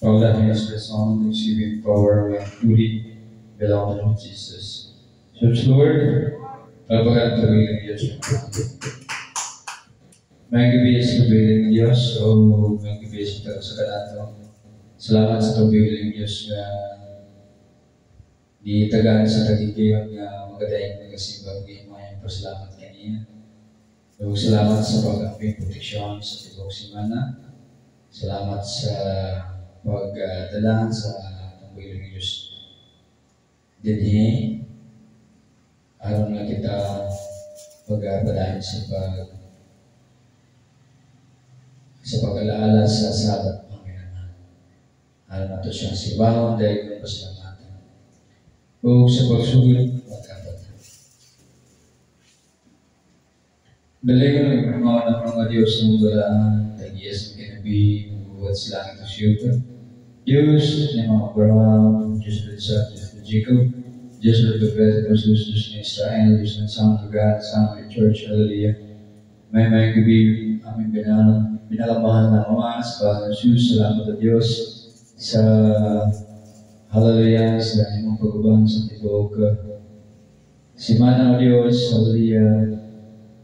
All the highest resound receiving power when truly belong to Jesus. So, Lord, pagpagatuloy ng Diyos yung may gabis sa bilang Diyos o may gabis sa kanato. Salamat sa tubiling Diyos na di tagaan sa tagigayon nga magadaing nagasimbang di mayang pasalamat kaniya. So, salamat sa pag-amping proteksyon sa tibok simana. Salamat sa pagdalahan sa tubiling Diyos. Dinhi, araw na kita pag-abalahin sa pag-alaala sa sabat Panginoon. Araw na ito siyang sibahon dahil may pasalamatan. O sa pagsugod, magkapatan. Dali ko ng mga Diyos ng walaan, tag-iyas ng kinabi, buhat sa langit ng siyuta. Diyos ni mga Abraham, Diyos ng Isaac, Diyos ng Jacob, Diyos ng Bethlehem, Diyos ng Israel, Diyos ng Sama ng God, Sama ng Church, Hallelujah. May gabi, aming binalamahan na Ama, sa pangalan ng Jesus, salamat sa Diyos sa Hallelujah, sa inyong pagubang sa tibok. Simana o Diyos, Hallelujah,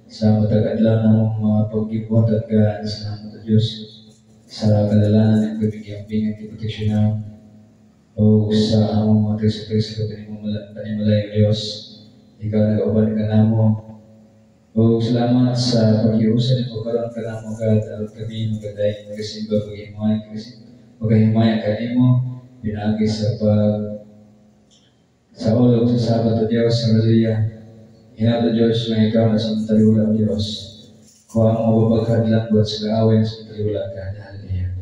sa matag-adlaw ng mga pag-ibuhat at God, salamat sa Diyos sa kadalanan ng pagbigyang-bingang kiproteksyonan o sa among mga Kristo-Kristo panimalay o Diyos. Ikaw nag-uban ka na mo. O salamat sa pag-iusan ng pagkaroon ka na mo, God, at kami magaday, magasimba, magahimaya ka mo, pinagi sa ulog sa Sabat o Diyos, Hallelujah. Hinato Diyos na ikaw na sa mataliwala o Diyos. Kung ang mababagkad buat sa kaawin sa mataliwala ka, Hallelujah.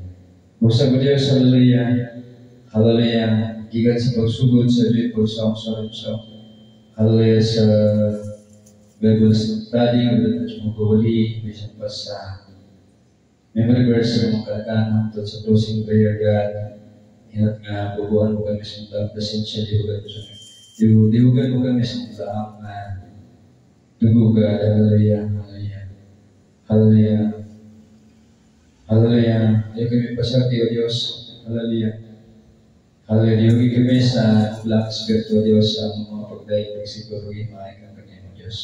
Usag o Diyos, Hallelujah. Hallelujah. Gikan sa pagsugod sa Bible, sa Hallelujah, sa Bible study, ulit sa magbawali, bisan pa sa memory verse sa mga kalakanan, at sa closing prayer, God, hinat nga bubuan mo kami sa mga presensya, dihugan mo kami sa mga dugo, God, Hallelujah, Hallelujah, Hallelujah, Hallelujah. Ayaw kami pasarti, O Diyos, Hallelujah, Hallelujah. Dihugi kami sa Black Spirit, O Diyos, sa mga pagdaig, pagsipo, pag-imahay ka kanya, O Diyos,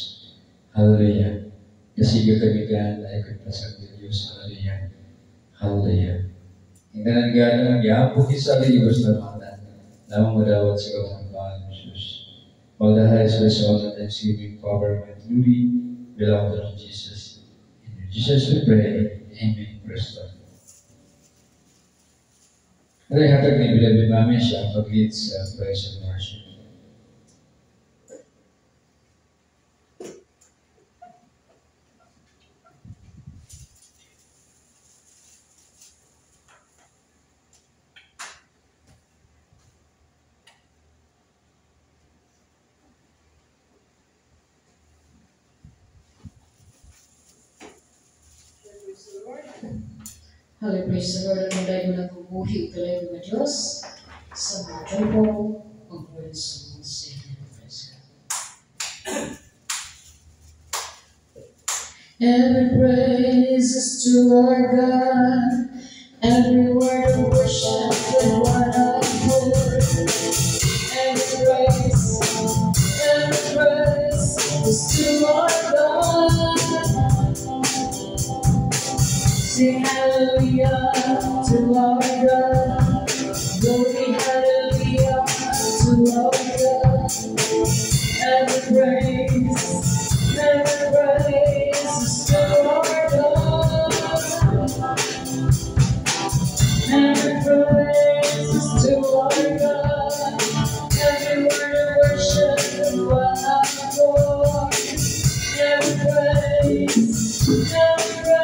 Hallelujah. Kasiga kami, God, ayaw kami pasarti, O Diyos, Hallelujah, Hallelujah. Hindi na nga nagyapo kisa kayo basta mata, lamang madawat sa kawang Panginoon Jesus. All the highest result and thanksgiving, power, and glory belong to Jesus. In Jesus we pray. Amen. Praise God. At ay hatag ni Bilal Mami siya pag-lead sa praise and worship. Hallelujah, praise the Lord. Ang dahil mo nagbubuhi talaga ng Diyos sa mga jopo, ang praise sa mga sin. Praise God. Every praise is to our God. Every word of worship with one accord. Every praise is to our God. Sing hallelujah to our God. Glory hallelujah to our God. Every praise is to our God. Every praise is to our God. Every word of worship and one accord. Every praise is to our God.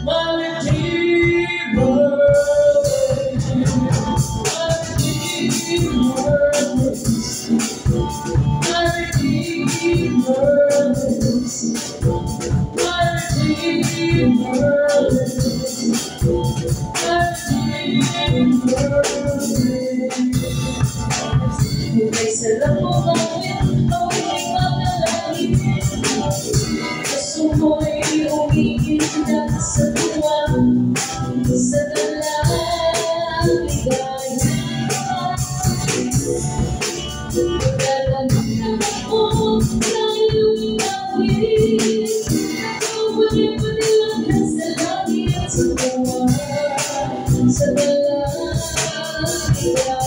My May sarap mo gawin, awiting makalangin. Gusto mo'y umiinda sa tuwa, sa dalang ligaya. Nagdadagdagan mo na iyong inawin, nagpapaliwanag ka sa langit at sa tuwa, sa dalang ligaya.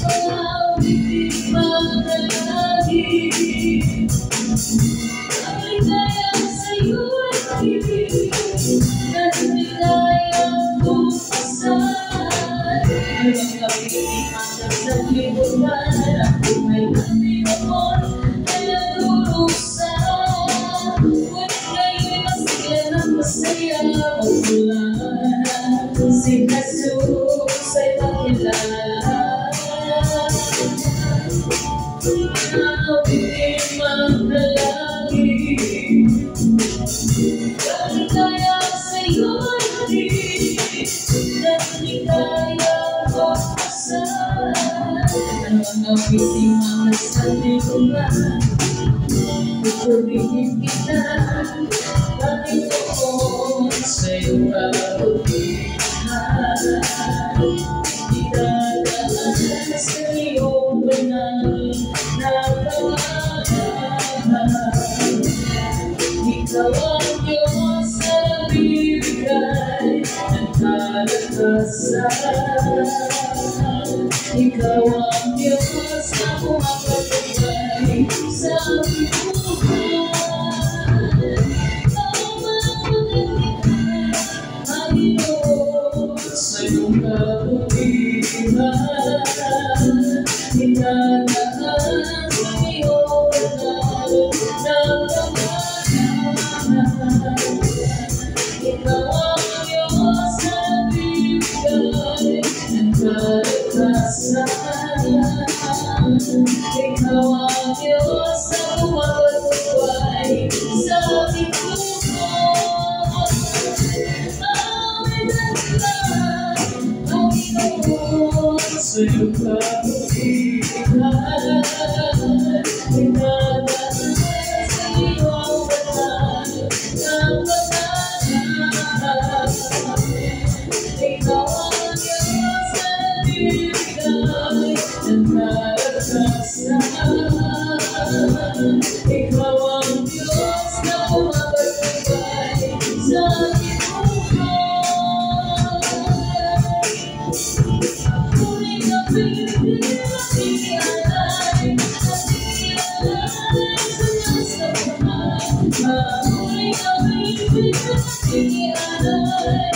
Awiting makalangin, ang ligaya sa'yo ay ibig, at ligayang buksan. Ang kapiling hanggang sa libutan, ang may natinapon ay nadurusan. Ngunit ngayon'y masigla ng masaya magmulan, si Jesus ay makilala. Awiting makalangin, ang ligaya sa'yo ay ibig, at ligayang buksan. Ang awiting mga sanlibutan, pupurihin kita, Panginoon, sa iyong kabutihan. Idadaan sa iyong banal na pangalan. Ikaw ang Diyos na nagbibigay ng kalakasan. Ikaw ang Diyos na pumapatubay sa aking buhay. Ang magpagalitan, Panginoon, sa iyong kabutihan. Idadaan sa iyong banal na pangalan. Ikaw ang Diyos na nagbibigay ng kalakasan. Ikaw ang Diyos na pumapatubay sa aking buhay. Awitin lang, Panginoon, sa iyong kabutihan. Idadaan sa iyong banal na pangalan. Ikaw ang Diyos na nagbibigay ng kalakasan. Ikaw ang Diyos na pumapatubay sa aking buhay. Ako'y kapiling at inialay, at inialay sa Diyos na Panginoon. Ako'y kapiling at inialay,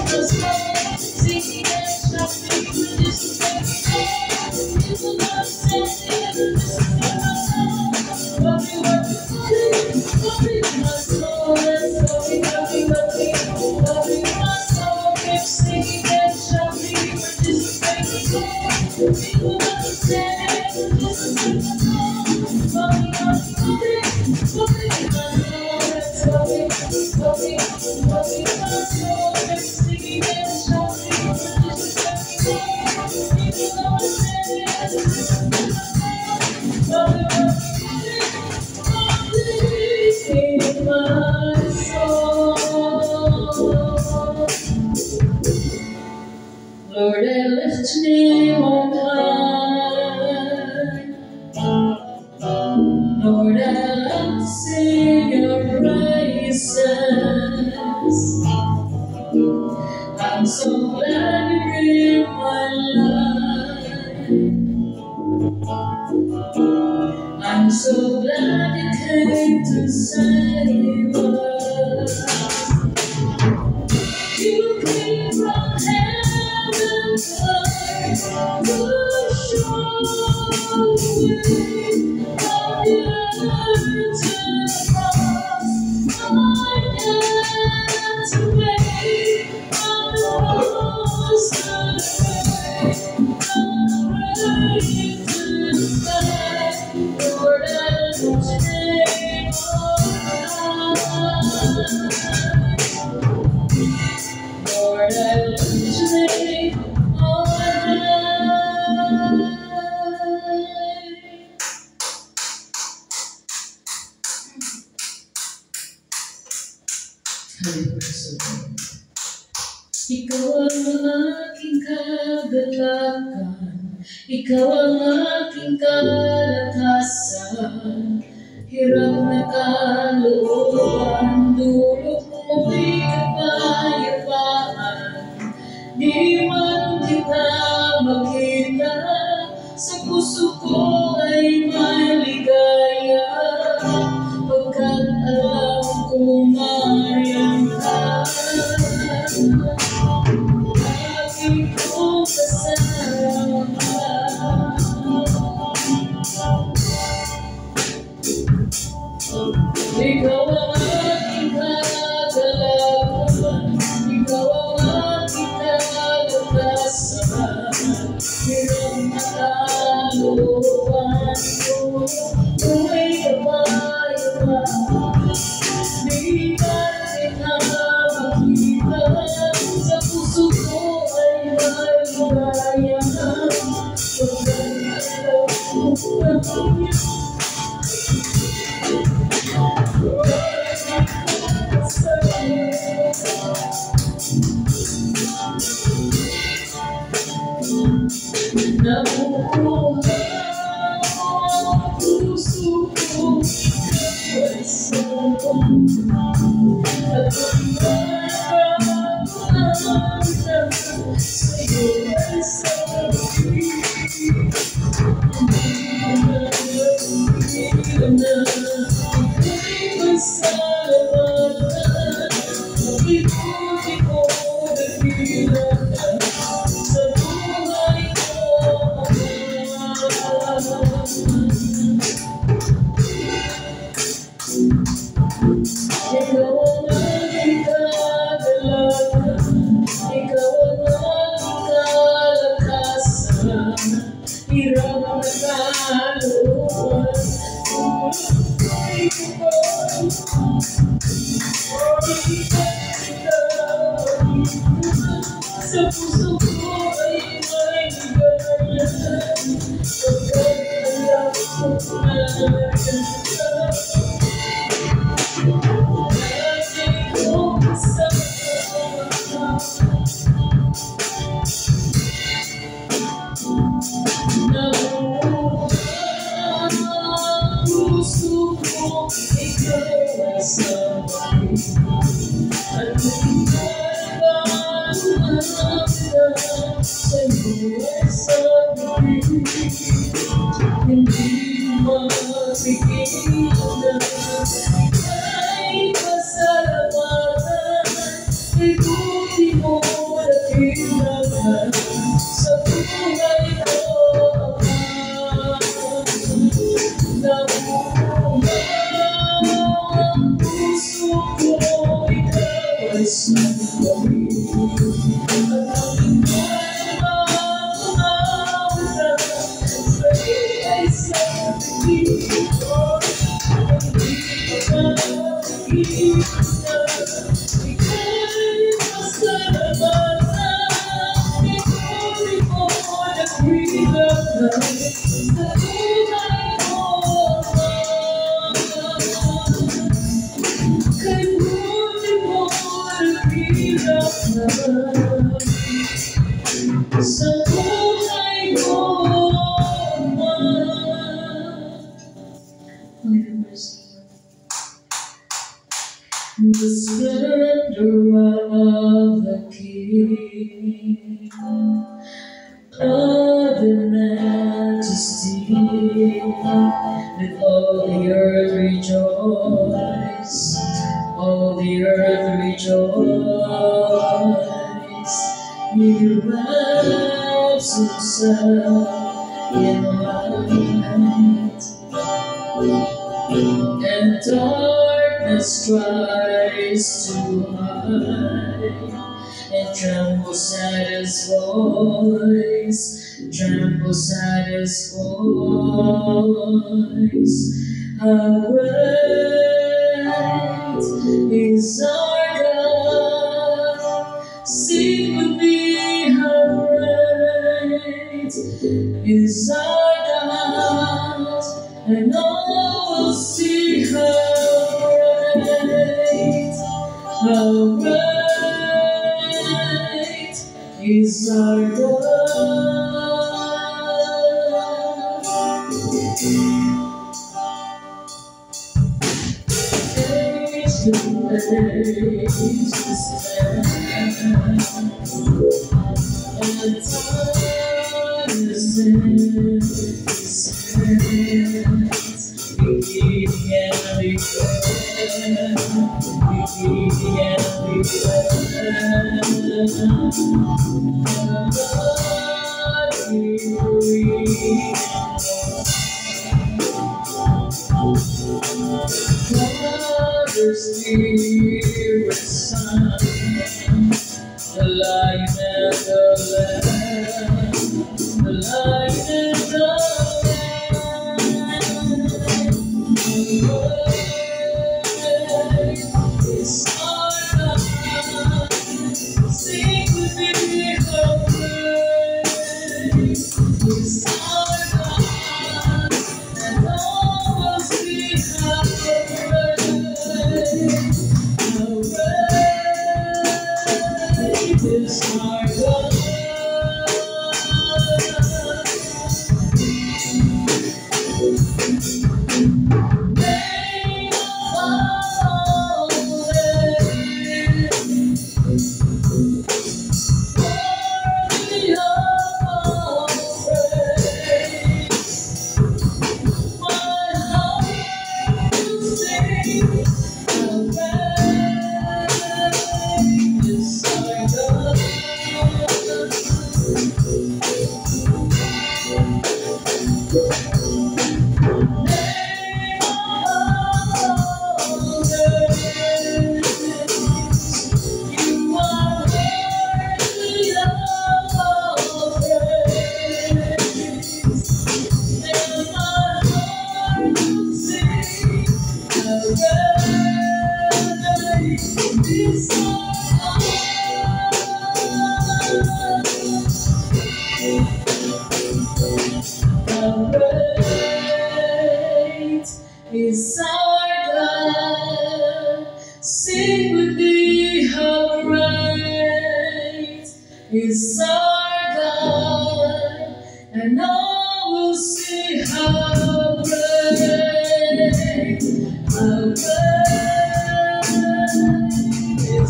Lord, I lift your name on high. Lord, I love to sing your praises. I'm so glad you're in my life. I'm so glad you came to save us. You came from heaven to show the way from the earth to the cross. My debt to pay from the rose to the grave, from the grave to the sky. Lord, I lift your name on high. Lord, I lift your name on high. Ikaw ang aking kagalakan, ikaw ang aking kalakasan. Hirap na kalooban, dulot mo'y kapayapaan. Di man kita makita, sa puso ko ay may ligaya. Pagkat alam ko mariyan ka, lagi kong kasama. Ikaw ang aking kagalakan, ikaw ang aking kalakasan. Hirap na kalooban ko, buhay kapayapaan. Di man kita makita, sa puso ko ay may ligaya. Pagkat alam ko mariyan ka, nabubuhay ang puso ko, ikaw ay sarap. At pagmamahalan sa'yo ay sarap. Hindi na ika'y masalamatan. Makibuti ko dakilan ka sa buhay ko. Ikaw ang aking kagalakan, ikaw ang aking kalakasan. Hirap na kalooban, buhay kapayapaan. Di man kita makita, sa puso ko ay may ligaya. Pagkat alam ko mariyan ka, lagi kong kasama. Nabubuhay ang puso ko, ikaw ay sabay. At pagmamahalan sa'yo ay sabay. Hindi mapigilan, ika'y pasalamatan. May buti mo The splendor of the King, of the majesty, with all the earth rejoice, all the earth rejoice. He wraps himself in light, and darkness tries to hide, and trembles at his voice, trembles at his voice. How great is our God? Sing with me, how great is our God, and all will see how great is our God. Age to age to stand, and time is in His hands. Beginning and the end, beginning and the Father, Spirit, Son, the Lion and the Lamb, the Lion and the is our God. Sing with me, how great is our God, and all will see how great is our God. Is our God. Sing with me, how great is our God, and all will see how great is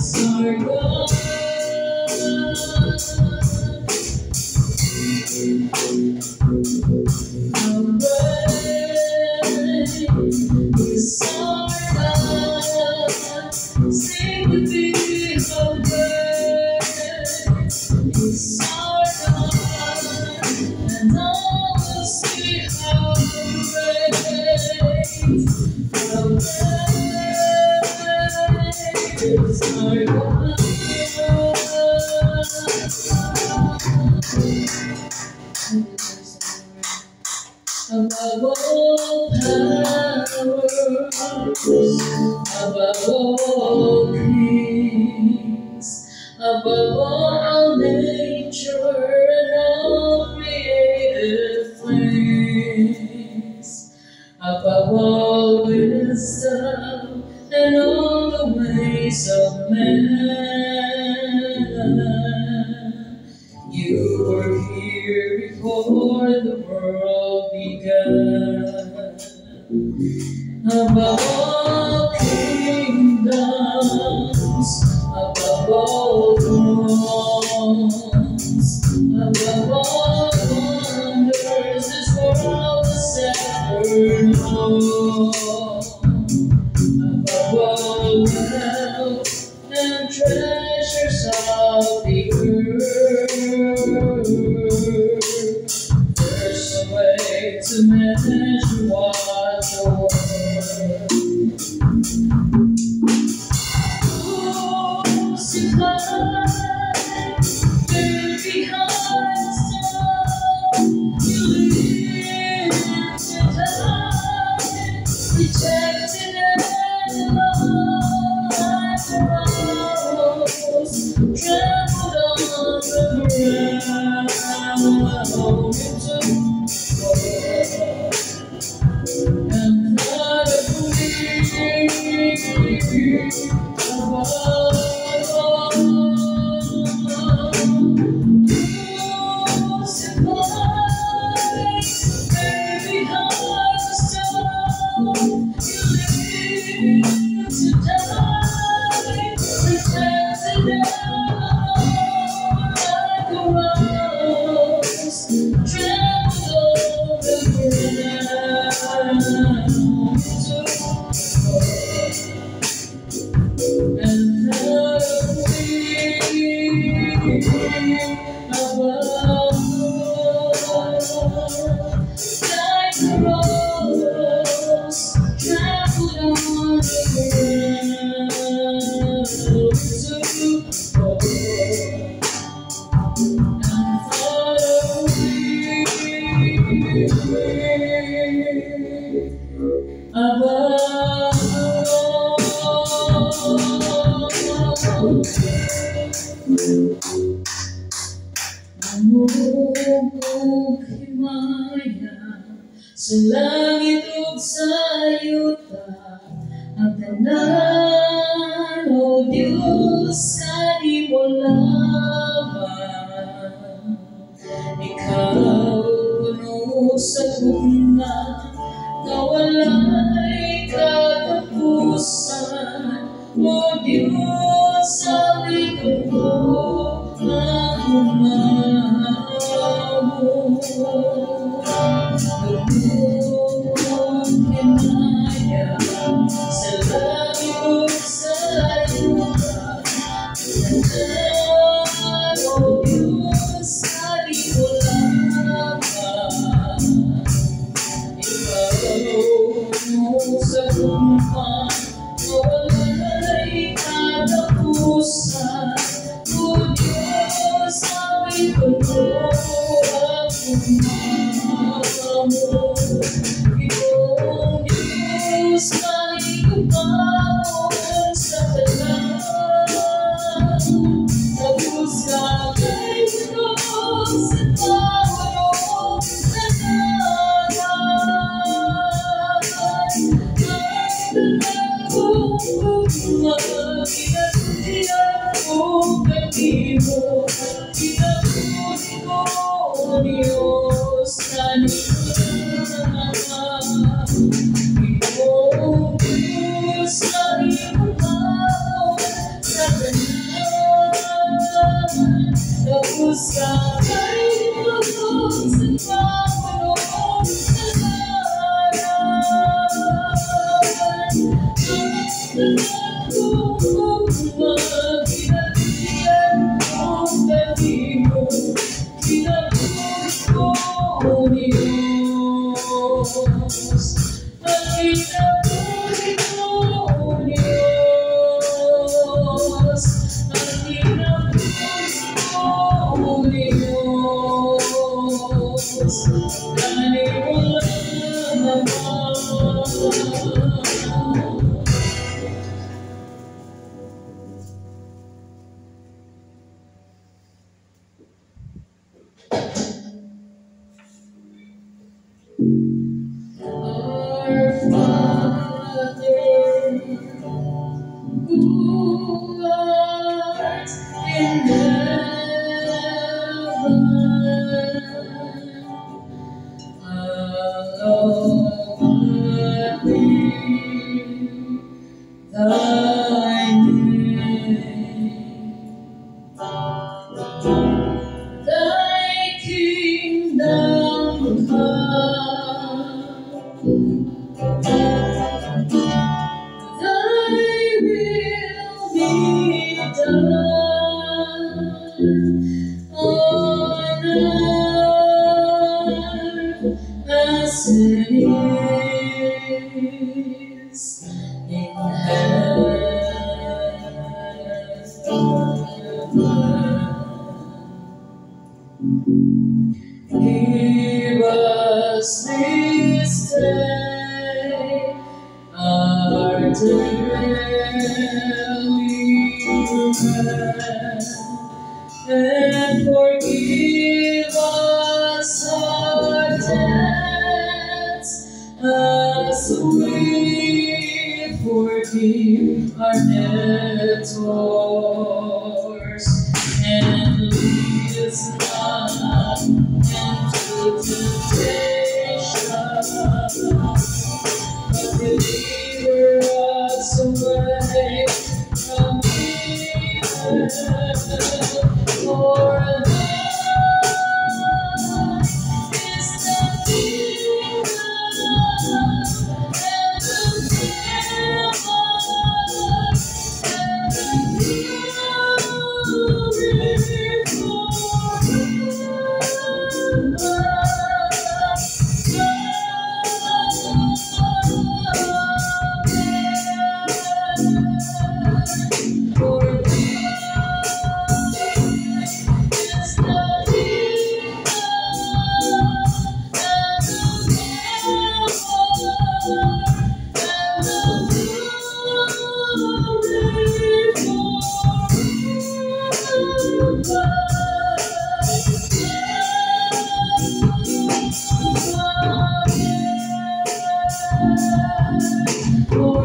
our God. How great is our God. Sing with me, how great is our God, and all will see how great is our God. all powers, above all kings, above all nature and all created things, above all wisdom and all the ways of man. You were here before the world began. Above all kingdoms, above all thrones, above all wonders this world has ever known, above all wealth and treasures of the earth, there's a way to measure what's worth. Rejected and loved by the rose, trampled on the ground, into and not a sa langit ug sa yuta, ang tanan, O Diyos, kanimo lamang. Ikaw puno sa gugma, kawalay katapusan, O Diyos, sa linggo ang umahaw. Thy name. Thy kingdom come, thy will be done on earth as it is in heaven. Give us this day our daily bread, and forgive us our debts as we forgive our debtors, and lead us not into temptation, but deliver us away from evil. For thine is the kingdom and the power and the praise, glory,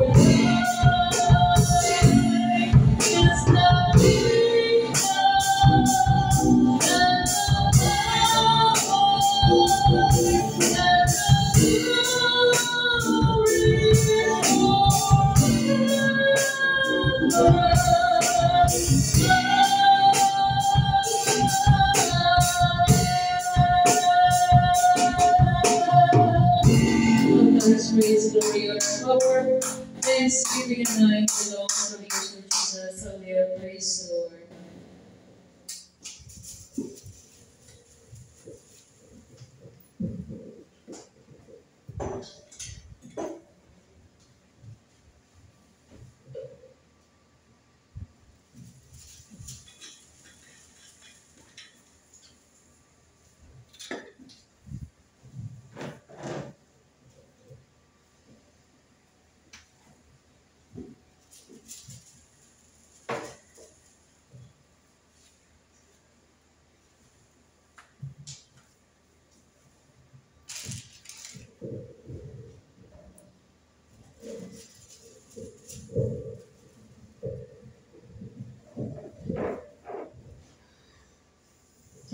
honor, power, thanksgiving, and might belong to the years of Jesus. Hallelujah, praise the Lord.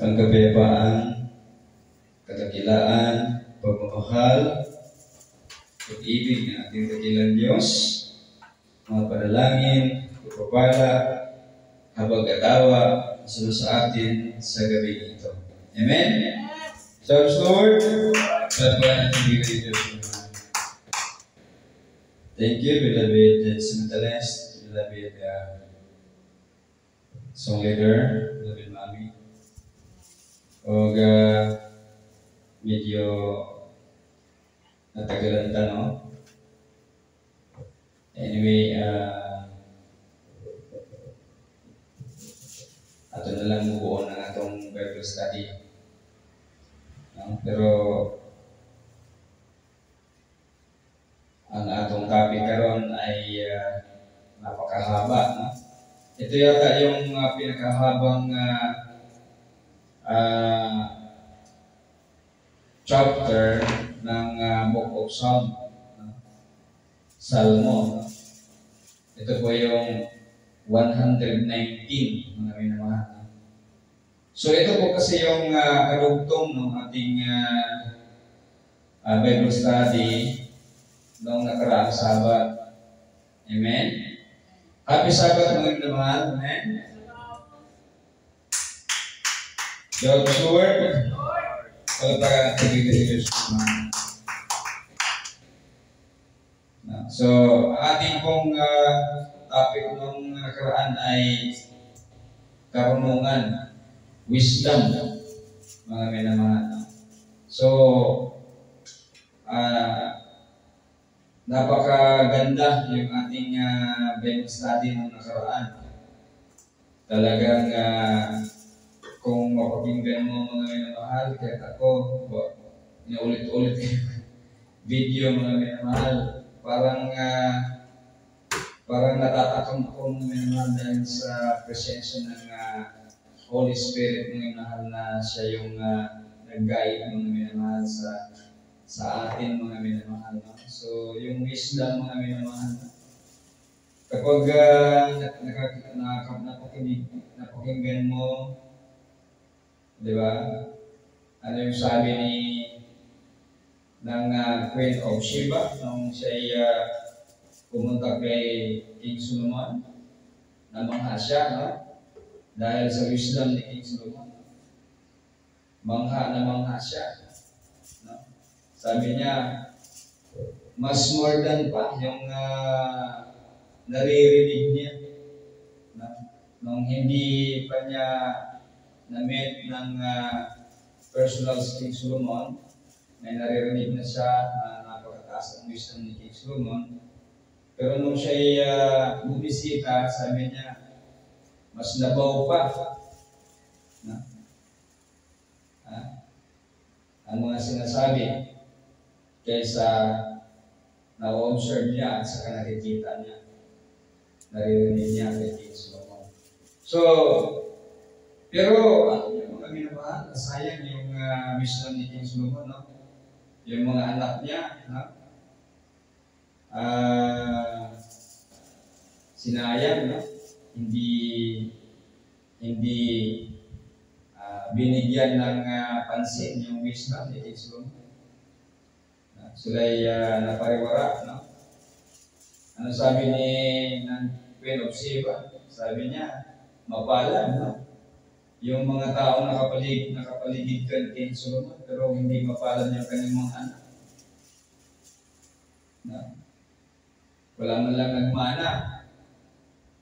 Ang kapayapaan, kadakilaan, pagmamahal, pag-ibig ng ating dakilang Diyos, mga panalangin, pagpapala, habag-atawa, sunod sa atin sa gabi ito. Amen? Thanks, Lord. Pagpapala natin bigay Diyos. Thank you, beloved Cementalist, beloved song leader, beloved Mami. O medyo natagalan ta, no? Anyway, ato na lang bubuo ng atong Bible study. No? Pero ang atong topic karon ay napakahaba, no? Ito yata yung pinakahabang chapter ng Book of Psalm, Salmo. Ito po yung 119, mga minamahal. So ito po kasi yung karugtong ng ating Bible study noong nakaraang Sabat. Amen? Happy Sabat mga minamahal. Amen? God's Word. Palatagan natin dito sa Diyos. So, ating pong topic noong nakaraan ay karunungan. Wisdom, mga minamahal. So, napakaganda yung ating Bible study ng nakaraan. Talagang kung mapakinggan mo mga minamahal, kahit ako, inaulit-ulit video mga minamahal, parang natatakam ako mga minamahal dahil sa presensya ng Holy Spirit ng minamahal na siya yung nag-guide mga minamahal sa atin mga minamahal. No? So, yung wisdom mga minamahal, kapag napakinggan mo, di ba? Ano yung sabi ng Queen of Sheba nung siya pumunta kay King Solomon, namangha siya, no? Dahil sa wisdom ni King Solomon, mangha siya. No? Sabi niya, mas more than pa yung naririnig niya. No? Nung hindi pa niya na-meet ng personal si King Solomon, may naririnig na siya na napakataas ang wisdom ni King Solomon. Pero nung siya bumisita, sabi niya, mas nabaw pa. No? Ang mga sinasabi kaysa na-observe niya at saka nakikita niya. Naririnig niya kay King Solomon. So, pero yung mga minamahal, sayang yung wisdom ni King Solomon, no? Yung mga anak niya, no? Sinayang, no? Hindi binigyan ng pansin yung wisdom ni King Solomon. Sila'y napariwara, no? Ano sabi ng Queen of Sheba? Sabi niya, mapalad, no? Yung mga taong nakapaligid kay King Solomon, pero hindi mapalad yung kanyang mga anak. No? Wala man lang nagmana.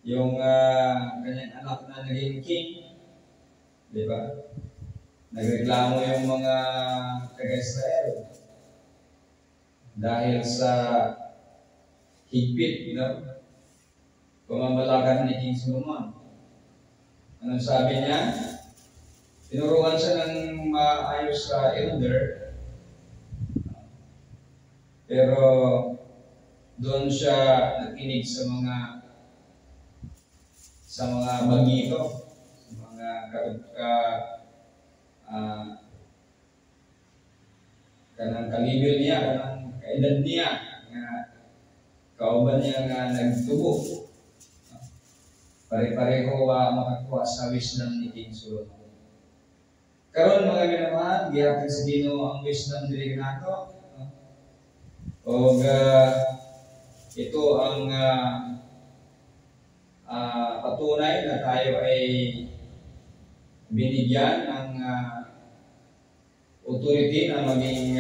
Yung kanyang anak na naging king, di ba? Nagreklamo yung mga taga-Israel dahil sa higpit, no? Pamamalakad ni King Solomon. Anong sabi niya? Tinuruan siya ng maayos sa elder, pero doon siya nakinig sa mga bagito, sa mga kanang kalibil niya, kanang kaedad niya, kauban niya nga nagtubo. Pare-pareho makakuha sa wisdom ni King Solomon. Karon mga minamahal, gihatag sa Ginoo ang wisdom diri nato. O ito ang patunay na tayo ay binigyan ng authority na maging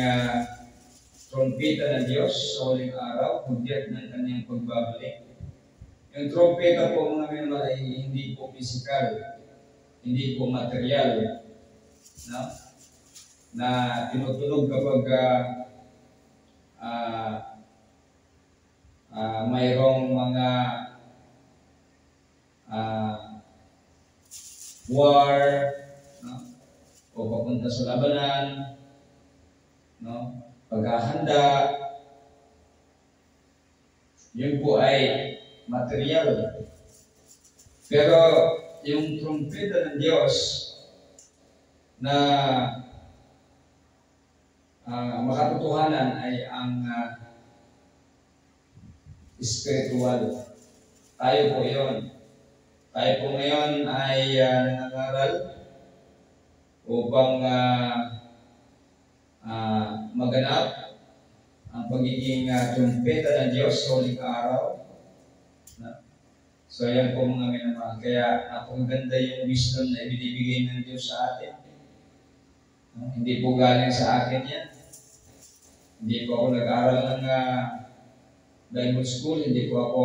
trumpeta ng Diyos sa huling araw, hudyat ng kanyang pagbabalik. Yung trumpeta po mga minamahal ay hindi po physical, hindi po material, no? Na tinutunog kapag mayroong mga war, no? O papunta sa labanan, no? Paghahanda, yun po ay material. Pero yung trumpeta ng Diyos na makatotohanan ay ang spiritual. Tayo po yun. Tayo po ngayon ay nangangaral upang maganap ang pagiging trumpeta ng Diyos sa huling araw. So yan po mga minamahal. Kaya napakaganda yung wisdom na ibinibigay ng Diyos sa atin. Hindi po galing sa akin yan. Hindi po ako nag-aral ng Bible school. Hindi po ako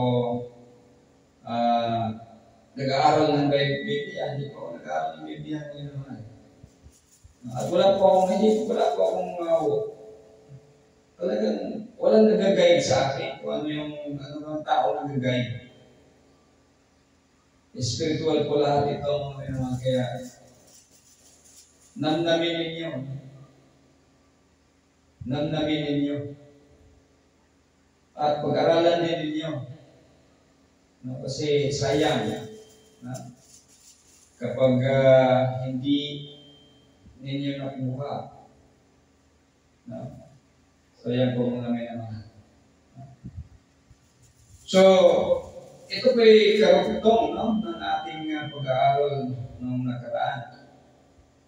nag-aaral ng Biblia. Hindi po ako nag-aaral ng Biblia mga minamahal. At wala po akong talagang walang nag-guide sa akin kung ano yung mga tao nag-guide. Spiritual po lahat ito mga minamahal. Kaya namnamin ninyo. Namnamin ninyo. At pag-aralan din ninyo. Kasi sayang kapag hindi ninyo nakuha. Sayang po mga minamahal. So, ito po'y karugtong ng ating pag-aaral noong nakaraan.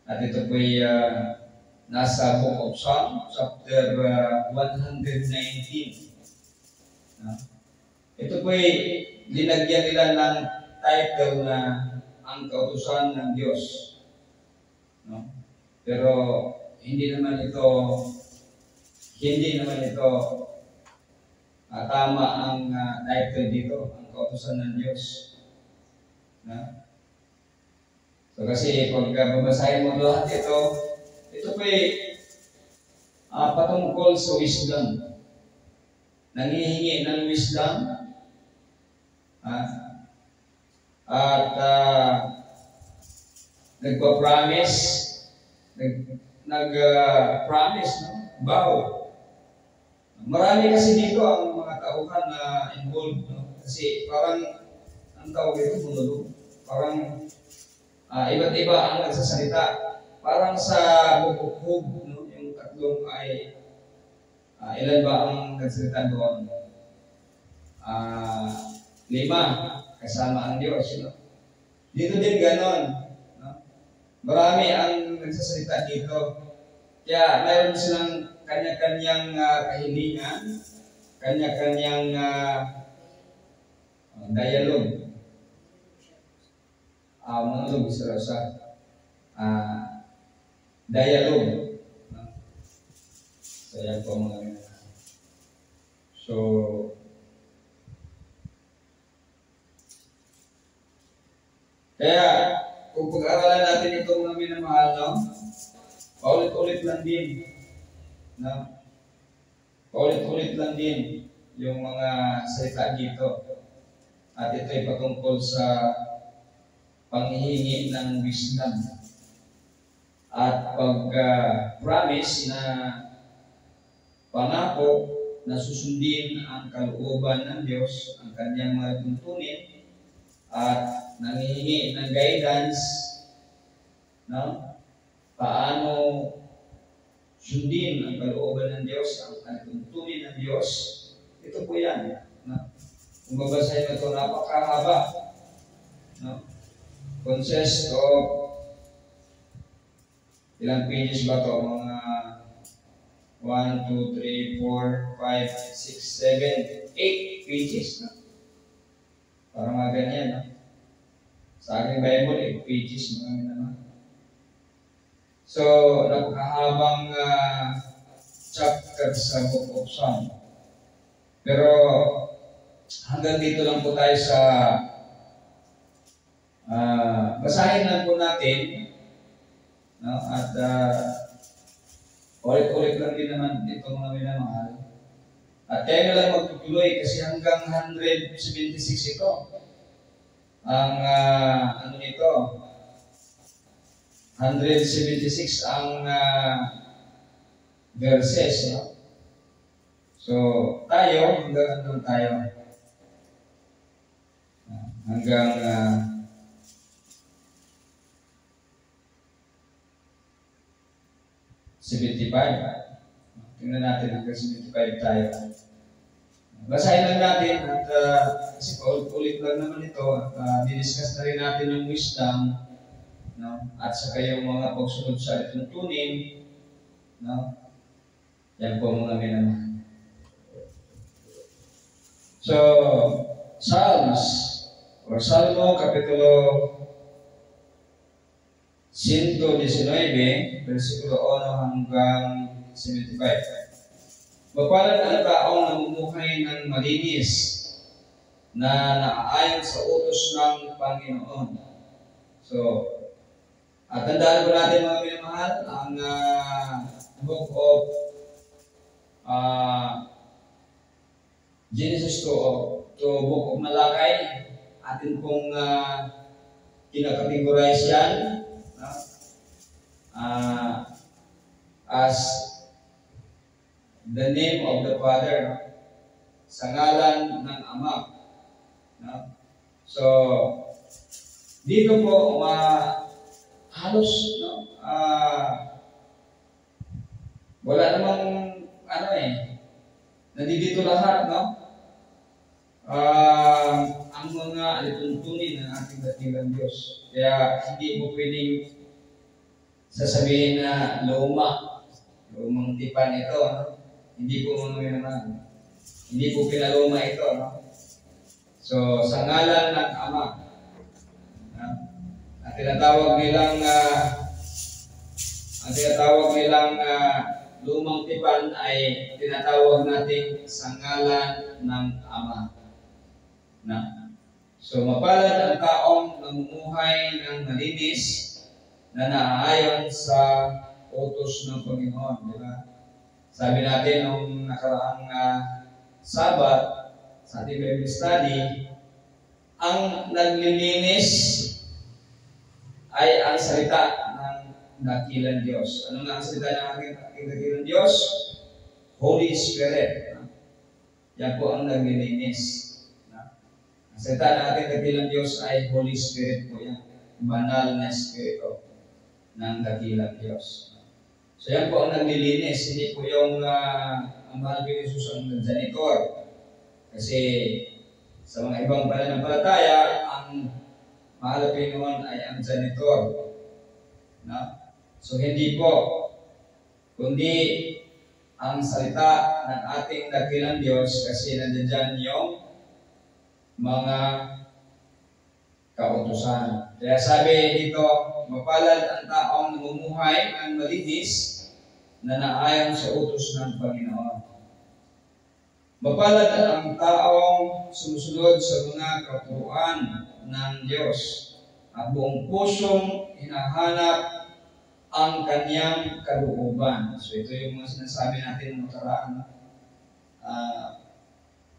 At ito po'y nasa Book of Psalms, chapter 119. Ito po'y linagyan nila ng title na Ang Kautusan ng Diyos. Pero hindi naman ito tama ang title dito, Ang Kautusan ng Diyos. So kasi pag babasahin mo lahat ito po'y patungkol sa wisdom. Nangihingi ng wisdom at nagpa-promise, nag-promise, vow. Marami kasi dito ang mga tauhan na involved, kasi parang ang tawag ito monolog. Parang iba't iba ang nagsasalita. Parang sa bukukhub, yung tatlong ay ilan ba ang nagsalita doon? 5 kasama ang Diyos. Dito din ganon. Marami ang nagsasalita dito. Kaya mayroon silang kanya-kanyang kahilingan, kanya-kanyang dialogue. Monolog sa dialogue. So yan po mga minamahal. So kaya kung pag-aralan natin ito mga minamahal, paulit-ulit lang din. Paulit-ulit lang din yung mga salita dito. At ito ay patungkol sa panghihingi ng wisdom at pag-promise na pangako na susundin ang kalooban ng Diyos, ang kanyang mga tuntunin, at nanghihingi ng guidance paano sundin ang kalooban ng Diyos, ang tuntunin ng Diyos. Ito po yan. Kung babasahin mo ito, napakahaba. Consists of ilang pages ba ito? Mga 1, 2, 3, 4, 5, 6, 7, 8 pages. Parang mga ganyan. Sa aking Bible, 8 pages. Mga naman. So, napakahabang chapter sa Book of Psalms. Pero hanggang dito lang po tayo sa basahin lang po natin, at ulit-ulit lang din naman ito mga minamahal. At kaya na lang magtutuloy kasi hanggang 176 ito. Ang ano nito, 176 ang verses. So, tayo, hanggang ano tayo? Hanggang 75. Tingnan natin hanggang 75 tayo. Basahin lang natin at kasi paulit-ulit lang naman ito at diniscuss na rin natin yung wisdom no? At sa kayong mga pagsunod sa alituntunin, no? Yan po mga minamahal. So, Psalms or Salmo Kapitulo 119, versikulo 1 hanggang 75. Mapalad ang taong namumuhay ng malinis na naaayon sa utos ng Panginoon. So, tandaan po natin mga minamahal, ang book of Genesis to book of Malakay, atin pong kinakategorize yan as the name of the Father, sa ngalan ng Ama. So, dito po halos wala namang nandito lahat, no? Ang mga alituntunin ng ating dakilang Diyos. Kaya hindi mo pwedeng sasabihin na lumang tipan ito, no? Hindi po mga naman. Hindi po pinaluma ito, no? So, sa ngalan ng Ama, ang tinatawag nilang lumang tipan ay tinatawag natin sa ngalan ng Ama. So, mapalad ang taong namumuhay ng malinis na naaayon sa utos ng Panginoon. Diba? Sabi natin nung nakaraang Sabat sa ating Bible study, ang naglilinis ay ang salita ng dakilang Diyos. Ano nga ang salita ng ating dakilang Diyos? Holy Spirit. Yan po ang naglilinis. Ang salita ng ating dakilang Diyos ay Holy Spirit po yan. Banal na Espiritu ng dakilang Diyos. So yan po ang naglilinis. Hindi po yung ang mahal ko Jesus ang janitor. Kasi sa mga ibang pananampalataya, ang mahal ko noon ay ang janitor. So hindi po, kundi ang salita ng ating dakilang Diyos, kasi nandiyan yung mga kautusan. Kaya sabi dito, mapalad ang taong namumuhay ng malinis na naayon sa utos ng Panginoon. Mapalad ang taong sumusunod sa mga katuruan ng Diyos at buong pusong hinahanap ang kanyang kalooban. So ito yung mga sinasabi natin ng nakaraan.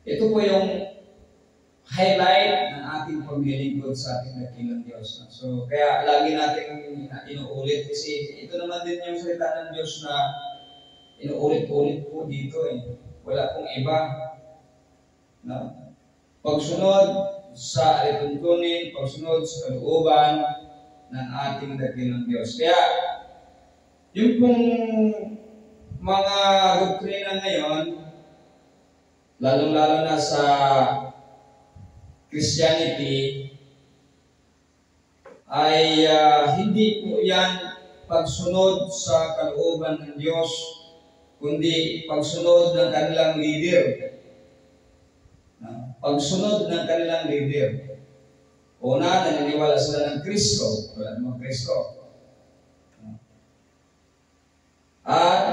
Ito po yung highlight ng ating paglilingkod sa ating dakilang Diyos. So kaya lagi natin inuulit, kasi ito naman din yung salita ng Diyos na inuulit-ulit po dito Wala pong iba. Pagsunod sa alituntunin, pagsunod sa kalooban ng ating dakilang Diyos. Kaya yung pong mga doktrina ngayon, lalong-lalo na sa Christianity, ay hindi po yan pagsunod sa kalooban ng Diyos, kundi pagsunod ng kanilang leader. Pagsunod ng kanilang leader. Una, naniniwala sila ng Kristo. Wala namang Kristo. At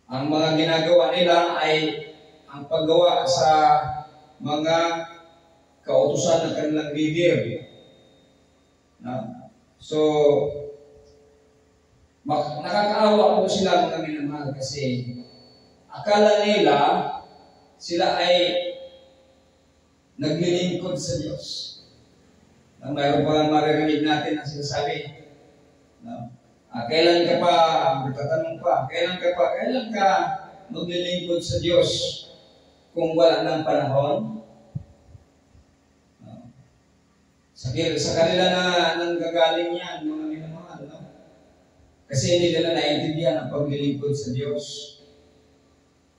ang mga ginagawa nila ay ang paggawa sa mga kautusan ng kanilang leader. So, nakakaawa po sila mga minamahal, kasi akala nila sila ay naglilingkod sa Diyos. Mayroon pa maririnig natin na sinasabi, kailan ka pa, magtatanong pa, kailan ka maglilingkod sa Diyos kung wala ng panahon? Sa kanila na nanggagaling yan, mga minamahal, kasi hindi nila naintindihan ang paglilingkod sa Diyos.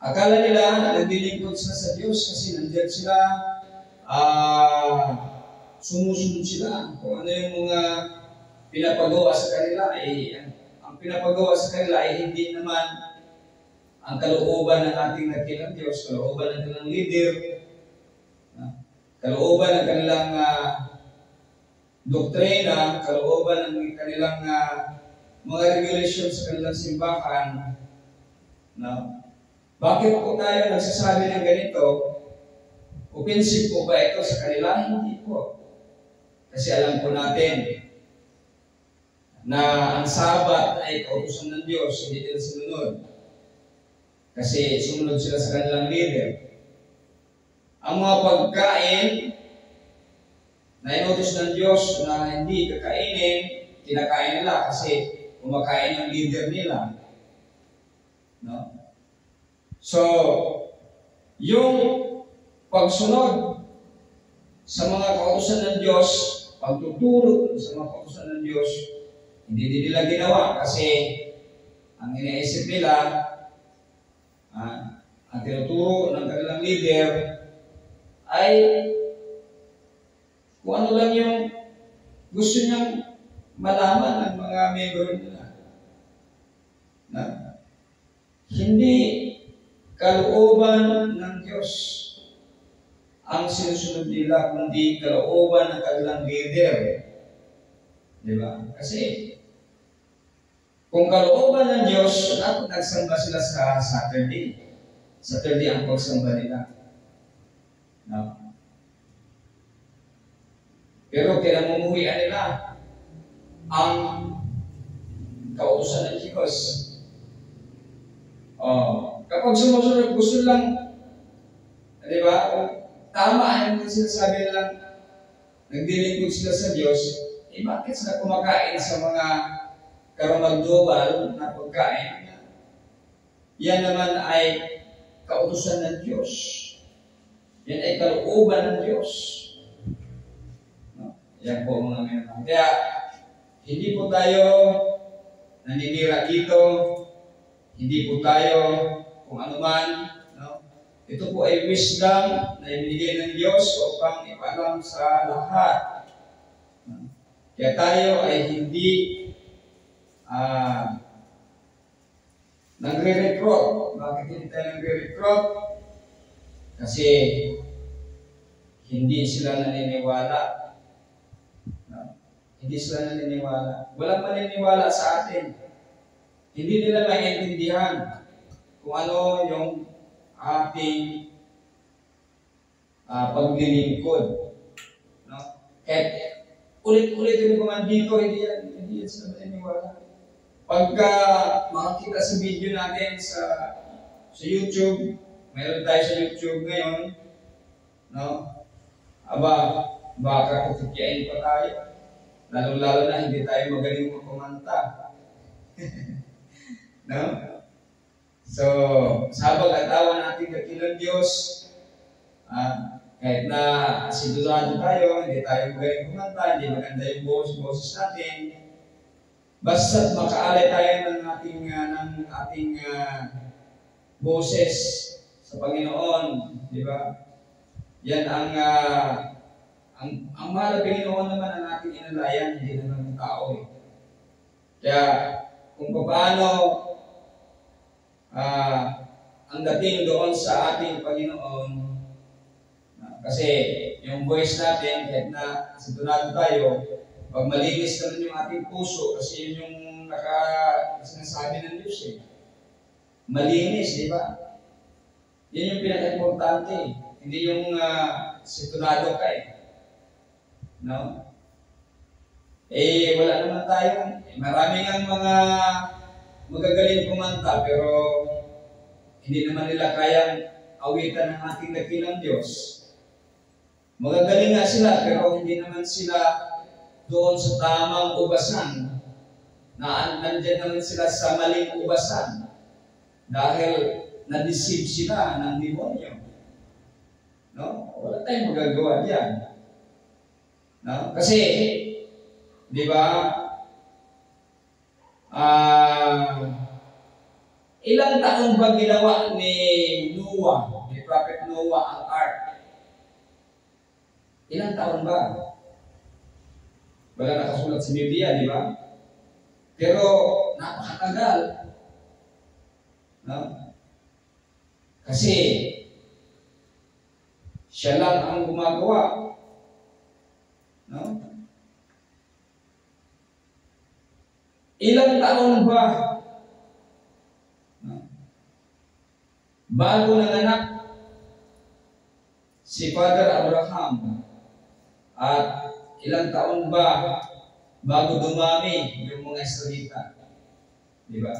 Akala nila naglilingkod sila sa Diyos kasi nandiyan sila sumusunod sila. Kung ano yung mga pinapagawa sa kanila, ang pinapagawa sa kanila ay hindi naman ang kalooban ng ating nakilang Diyos, kalooban ng kanilang leader, kalooban ng kanilang doktrina, kalooban ng kanilang mga regulations sa kanilang simbahan. Bakit po tayo nagsasabi ng ganito? Offensive po ba ito sa kanila? Hindi po. Kasi alam po natin na ang Sabat ay kautusan ng Diyos, hindi nila sinunod. Kasi sumunod sila sa kanilang leader. Ang mga pagkain na inutos ng Diyos na hindi kakainin, kinakain nila kasi kumakain ang leader nila. No? So, yung pagsunod sa mga kautusan ng Diyos, pagtuturo sa mga kautusan ng Diyos, hindi din nila ginawa kasi ang iniisip nila, ang tinuturo ng kanilang leader ay kung ano lang yung gusto niyang malaman ng mga membro nila. Hindi kalooban ng Diyos ang sinusunod nila, kundi kalooban ng kanilang leader. Diba? Kasi kung kalooban ng Diyos, nagsamba sila sa Saturday. Saturday ang pagsamba nila. No? Pero kinamumuhian nila ang kautusan ng Diyos. Kapag sumusunod, gusto lang, di ba? Tama yung sinasabi nilang naglilingkod sila sa Diyos, bakit sila kumakain sa mga karumagdobal na pagkain? Yan naman ay kautusan ng Diyos. Yan ay kalooban ng Diyos. Yan po mga minamahal. Kaya, hindi po tayo naninira dito, hindi po tayo kung ano man. No? Ito po ay wisdom na ibinigay ng Diyos upang ipaalam sa lahat. Kaya tayo ay hindi nagre-recruit. Bakit hindi tayo nagre-recruit? Kasi hindi sila naniniwala. Hindi sila naniniwala. Walang maniniwala sa atin. Hindi nila maintindihan kung ano yung ating paglilingkod. No? Kahit ulit-ulit yung kuman dito, hindi yan sila maniniwala. Pagka makakita sa video natin sa YouTube, mayroon tayo sa YouTube ngayon, no? Baka kutikyain pa tayo. Lalo-lalo na hindi tayo magaling kumanta. No? So, sa pag-atawa natin dakilang Diyos, kahit na sigurado tayo, hindi tayo magaling kumanta, hindi maganda yung boses natin, basta't makaalay tayo ng ating boses sa Panginoon, di ba? Yan ang mahal na Panginoon naman ang ating inalayan, hindi naman ng tao eh. Kaya kung paano ang dating doon sa ating Panginoon, kasi yung voice natin, kahit na sigurado tayo, pag malinis naman yung ating puso, kasi yun yung sinasabi ng Diyos eh. Malinis, di ba? Yan yung pinaka-importante. Hindi yung sigurado ka eh. No? Wala naman tayo. Maraming ang mga magagaling kumanta, pero hindi naman nila kayang awitan ng ating dakilang Diyos. Magagaling nga sila, pero hindi naman sila doon sa tamang ubasan. Nandyan naman sila sa maling ubasan. Dahil na-deceive sila ng demonyo. No? Wala tayong magagawa diyan. No? Kasi, di ba, ilang taon ba ginawa ni Noah, ni Prophet Noah ang ark? Ilang taon ba? Wala nakasulat sa Biblia, di ba? Pero napakatagal. No? Kasi siya lang ang gumagawa. No? Ilang taon ba bago nanganak si Father Abraham? At ilang taon ba bago dumami yung mga Israelita? Di ba?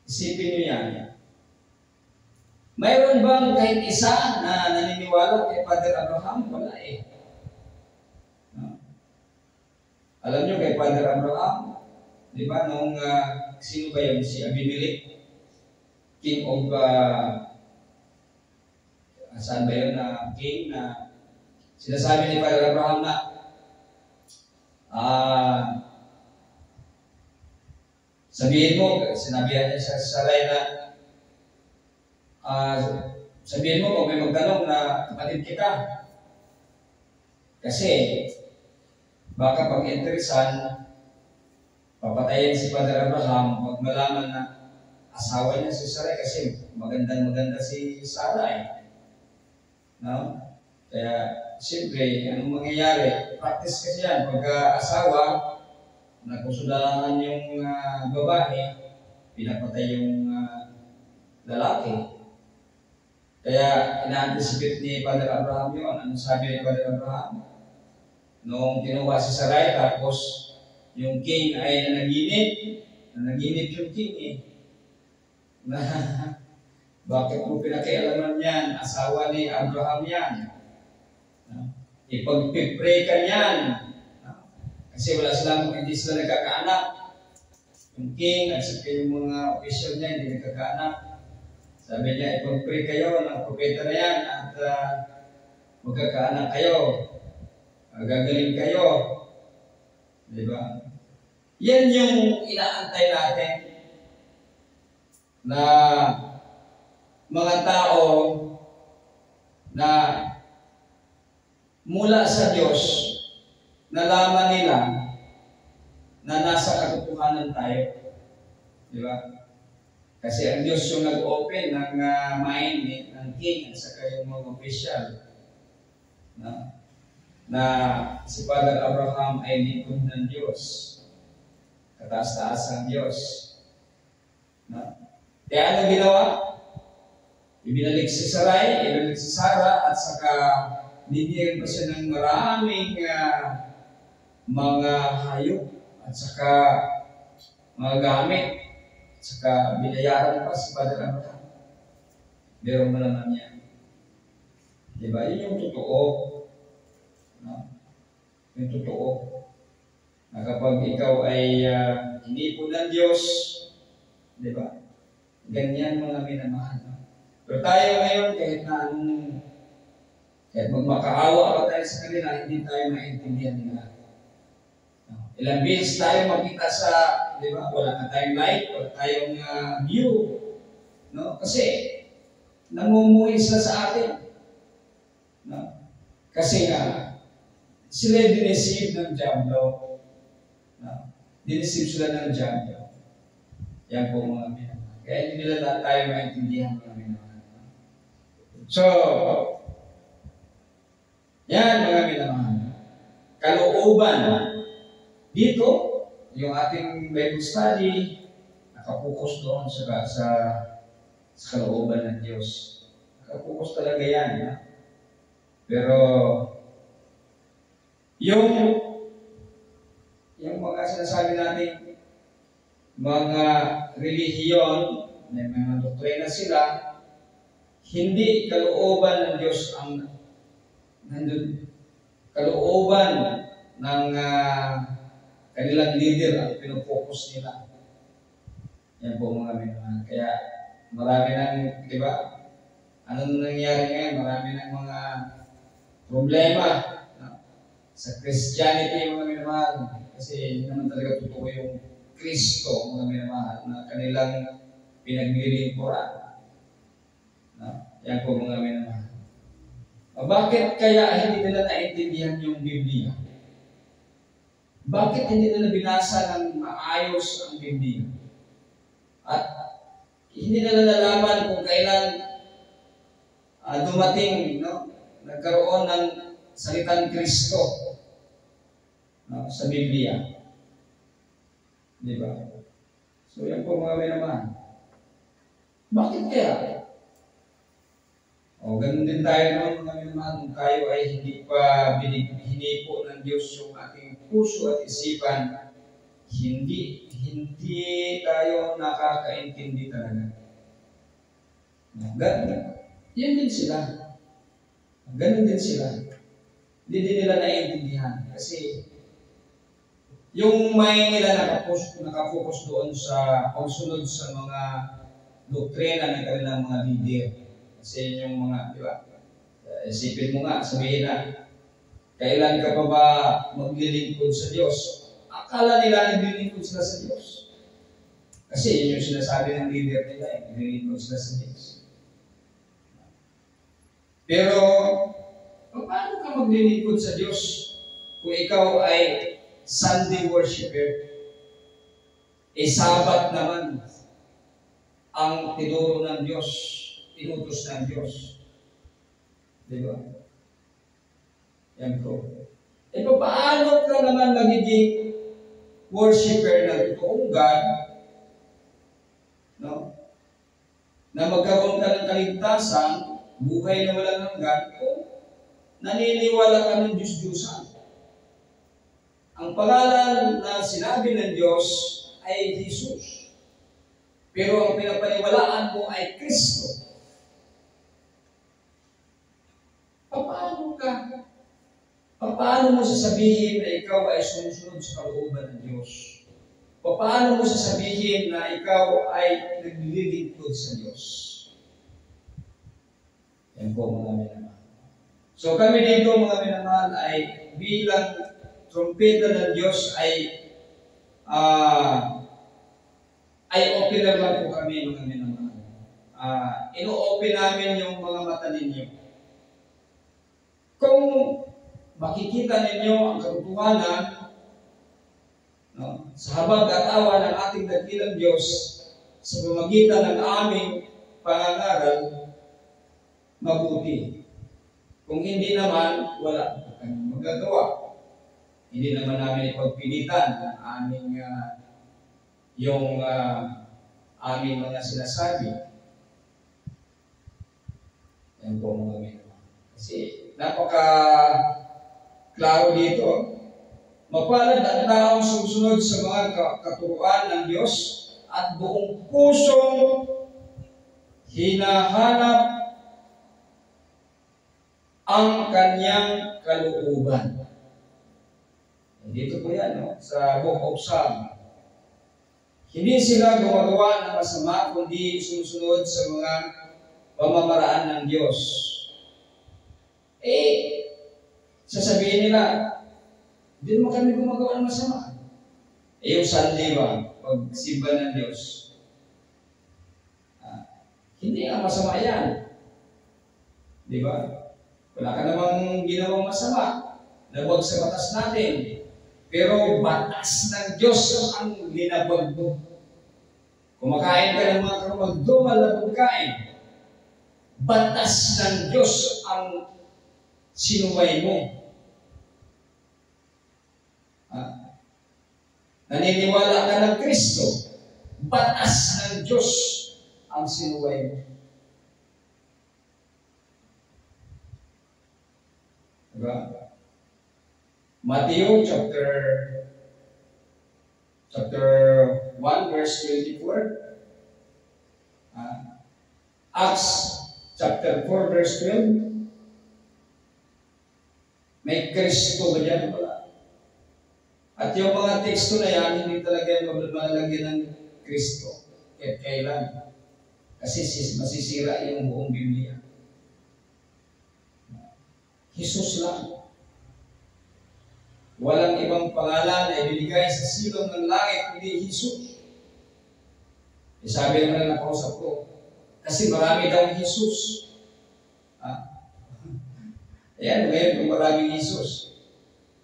Isipin niyo yan. Mayroon bang kahit isa na naniniwala kay Father Abraham? Wala eh. No? Alam niyo kay Father Abraham, di ba, nung sino ba yun? Si Abimelech, king of saan ba yun na king na sinasabi ni Father Abraham na sabihin mo, sinabihan niya sa Sarai na sabihin mo kung may magtanong na kapatid kita. Kasi baka pag interesan papatayin si Father Abraham pag malaman na asawa niya si Sarai kasi maganda si Sarai. No? Kaya siyempre, anong mangyayari? Practice kasi yan. Pag asawa, nagkusudahan yung babae, pinapatay yung lalaki. Kaya ina-anticipate ni Father Abraham yun. Ano sabi ni Father Abraham? Noong kinuha si Sarai, tapos yung king ay nanaginip yung king eh. Na, bakit mo pinakialaman yan? Asawa ni Abraham yan. Ipag-pray ka yan. Kasi hindi sila nagkakaanak. Yung king at saka yung mga official niya hindi nagkakaanak. Sabi niya, ipag-pray kayo ng propeta na yan at magkakaanak kayo. Gagaling kayo. Diba? Yan yung inaantay natin na mga tao na mula sa Diyos, nalaman nila na nasa katotohanan tayo. Di ba? Kasi ang Diyos yung nag-open ng mind ng king at saka yung mga official na si Father Abraham ay lingkod ng Diyos. Kataas-taas ang Diyos. Kaya ano ginawa? Ibinalik si Sarai, ibinalik si Sarah, at saka binigyan pa siya ng maraming mga hayop at saka mga gamit. At saka binayaran pa si Father Abraham. Meron mo naman yan. Diba? Yun yung totoo. No? Yung totoo. Na kapag ikaw ay hinipon ng Diyos, diba? Ganyan mga minamahal. No? Pero tayo ngayon, kahit magmakaawa pa tayo sa kanila, hindi tayo maintindihan nila. No? Ilang beses tayo makita sa, di ba, wala na tayong light, wala tayong view. No? Kasi, namumuhay sila sa atin. No? Kasi nga, sila dinesib ng Diablo. No? Dinesib sila ng Diablo. Yan po mga minamahal. Kaya hindi nila tayo maintindihan mga minamahal. So, yan mga minamahal. Kalooban. Dito, yung ating Bible study, nakapokus doon sa kalooban ng Diyos. Nakapokus talaga yan. Ha? Pero, yung mga sinasabi natin, mga relihiyon, may mga doktrina sila, hindi kalooban ng Diyos ang nandun. Kalooban ng kanilang leader ang pinopokus nila. Yan po mga minamahal. Kaya marami ng, di ba? Anong nangyari ngayon? Marami ng mga problema sa Christianity mga minamahal. Kasi hindi naman talaga totoo yung Kristo mga minamahal na kanilang pinaglilingkuran. Yan po mga minamahal. Bakit kaya hindi nila naintindihan yung Biblia? Bakit hindi nila binasa ng maayos ang Biblia? At hindi nila nalaman kung kailan dumating, no? Nagkaroon ng salitang Kristo, no? Sa Biblia. Di ba? So yan po mga naman. Bakit kaya? O ganun din tayo naman mga naman kung tayo ay hindi pa hinipo ng Diyos yung ating puso at isipan, hindi tayo nakakaintindi talaga. Yan din sila. Ganun din sila. Hindi din nila naiintindihan. Kasi yung mind nila nakapokus doon sa pagsunod sa mga doktrina ng kanilang mga leader. Kasi yung mga, di ba? Isipin mo nga, sabihin na, kailan ka pa ba maglilingkod sa Diyos? Akala nila naglilingkod sila sa Diyos. Kasi yun yung sinasabi ng leader nila, naglilingkod sila sa Diyos. Pero, paano ka maglilingkod sa Diyos kung ikaw ay Sunday worshiper? Sabat naman ang tinuro ng Diyos, inutos ng Diyos. Di ba? Yan po. Paano ka naman magiging worshiper ng totoong God, no? Na magkaroon ka ng kaligtasan, buhay na walang hanggan, kung naniniwala ka ng Diyos-Diyusan. Ang pangalan na sinabi ng Diyos ay Jesus. Pero ang pinapaniwalaan mo ay Kristo. Paano mo sasabihin na ikaw ay sumusunod sa kalooban ng Diyos? Paano mo sasabihin na ikaw ay naglilingkod sa Diyos? Yan po mga minamahal. So kami dito mga minamahal ay bilang trumpeta ng Diyos ay opener lang po kami mga minamahal. Ino-open namin yung mga mata ninyo. Kung makikita ninyo ang katotohanan, no, sa habag at awa ng ating dakilang Diyos sa pamamagitan ng aming pangangaral, mabuti. Kung hindi naman, wala kami magagawa. Hindi naman namin ipagpilitan ang aming aming mga sinasabi. Yan po mga minamahal. Kasi napaka-klaro dito. Mapalad ang taong susunod sa mga katuruan ng Diyos at buong pusong hinahanap ang kanyang kalooban. Dito po yan, no? Sa Book of Psalm. Hindi sila gumagawa ng masama, kundi sumusunod sa mga pamamaraan ng Diyos. Sasabihin nila, hindi naman kami gumagawa ng masama. Yung Sunday ba, pagsimba ng Diyos, hindi nga masama yan. Di ba? Wala ka namang ginawang masama. Labag sa batas natin. Pero batas ng Diyos ang linabag mo. Kumakain ka ng mga magdumal na pagkain. Batas ng Diyos ang sinuway mo. Naniniwala ka ng Kristo. Batas ng Diyos ang sinuway mo. Diba? Matthew chapter 1 verse 24. Acts chapter 4 verse 12. May Kristo ba dyan? Wala. At yung mga teksto na yan, hindi talaga malalagyan ng Kristo. Kahit kailan. Kasi masisira yung buong Biblia. Jesus lang. Walang ibang pangalan na ibinigay sa silong ng langit kundi Jesus. Sabi naman na nakausap ko, kasi marami daw Jesus. Ayan, ngayon kung maraming Jesus.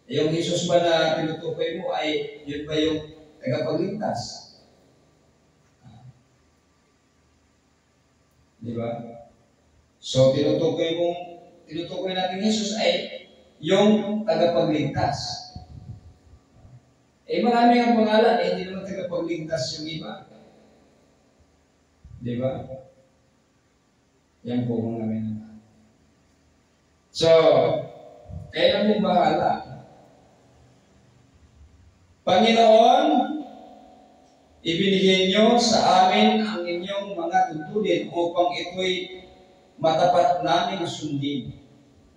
Yung Jesus ba na tinutukoy mo ay yun ba yung tagapagligtas? Di ba? So, tinutukoy natin Jesus ay yung tagapagligtas. Marami ang pangalan, hindi naman tagapagligtas yung iba. Di ba? Yan po kung namin naman. So, kaya na po bahala. Panginoon, ibinigay niyo sa amin ang inyong mga tuntunin upang ito'y matapat namin sundin.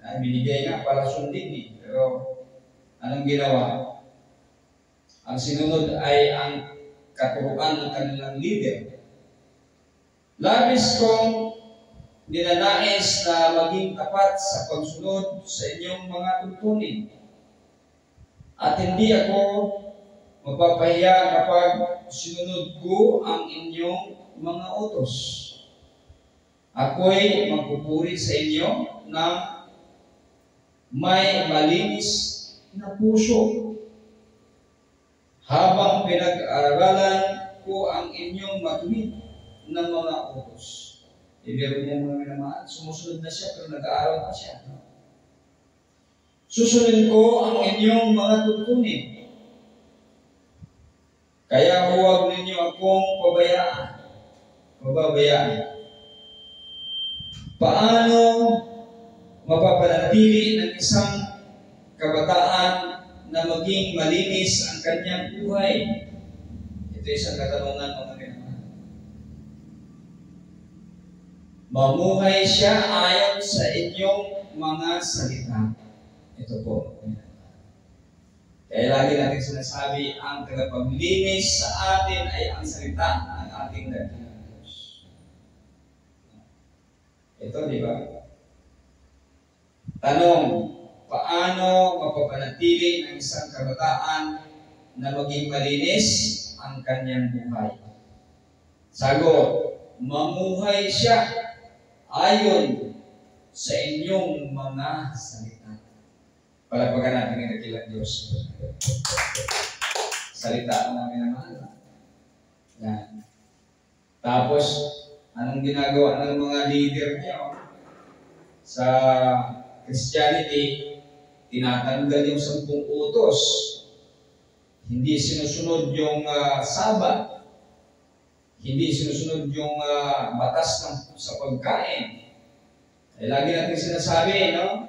Binigay nga para sundin eh. Pero anong ginawa? Ang sinunod ay ang katuruan ng kanilang leader. Labis kong ninanais na maging tapat sa pagsunod sa inyong mga tuntunin. At hindi ako mapapahiya kapag sinunod ko ang inyong mga utos. Ako'y magpupuri sa inyo ng may malinis na puso. Habang pinag-aaralan ko ang inyong matuwid ng mga utos. Ibiro mo mga minamahal, sumusunod na siya pero nag-aaral pa siya. Susunod ko ang inyong mga tuntunin. Kaya huwag ninyo akong pababayaan. Paano mapapanatili ng isang kabataan na maging malinis ang kanyang buhay? Ito isang katanungan mga minamahal. Mamuhay siya ayon sa inyong mga salita. Ito po. Kaya lagi natin sinasabi, ang tagapaglinis sa atin ay ang salita ng ating dakilang Diyos. Ito, di ba? Tanong, paano mapapanatili ng isang kabataan na maging malinis ang kanyang buhay? Sagot, mamuhay siya ayon sa inyong mga salita. Palagpagan natin ang dakilang Diyos. Salita namin naman. Yan. Tapos, anong ginagawa ng mga leader niyo sa Christianity? Tinatanggal yung 10 utos. Hindi sinusunod yung Sabat. Hindi sinusunod yung batas sa pagkain. Lagi natin sinasabi, no?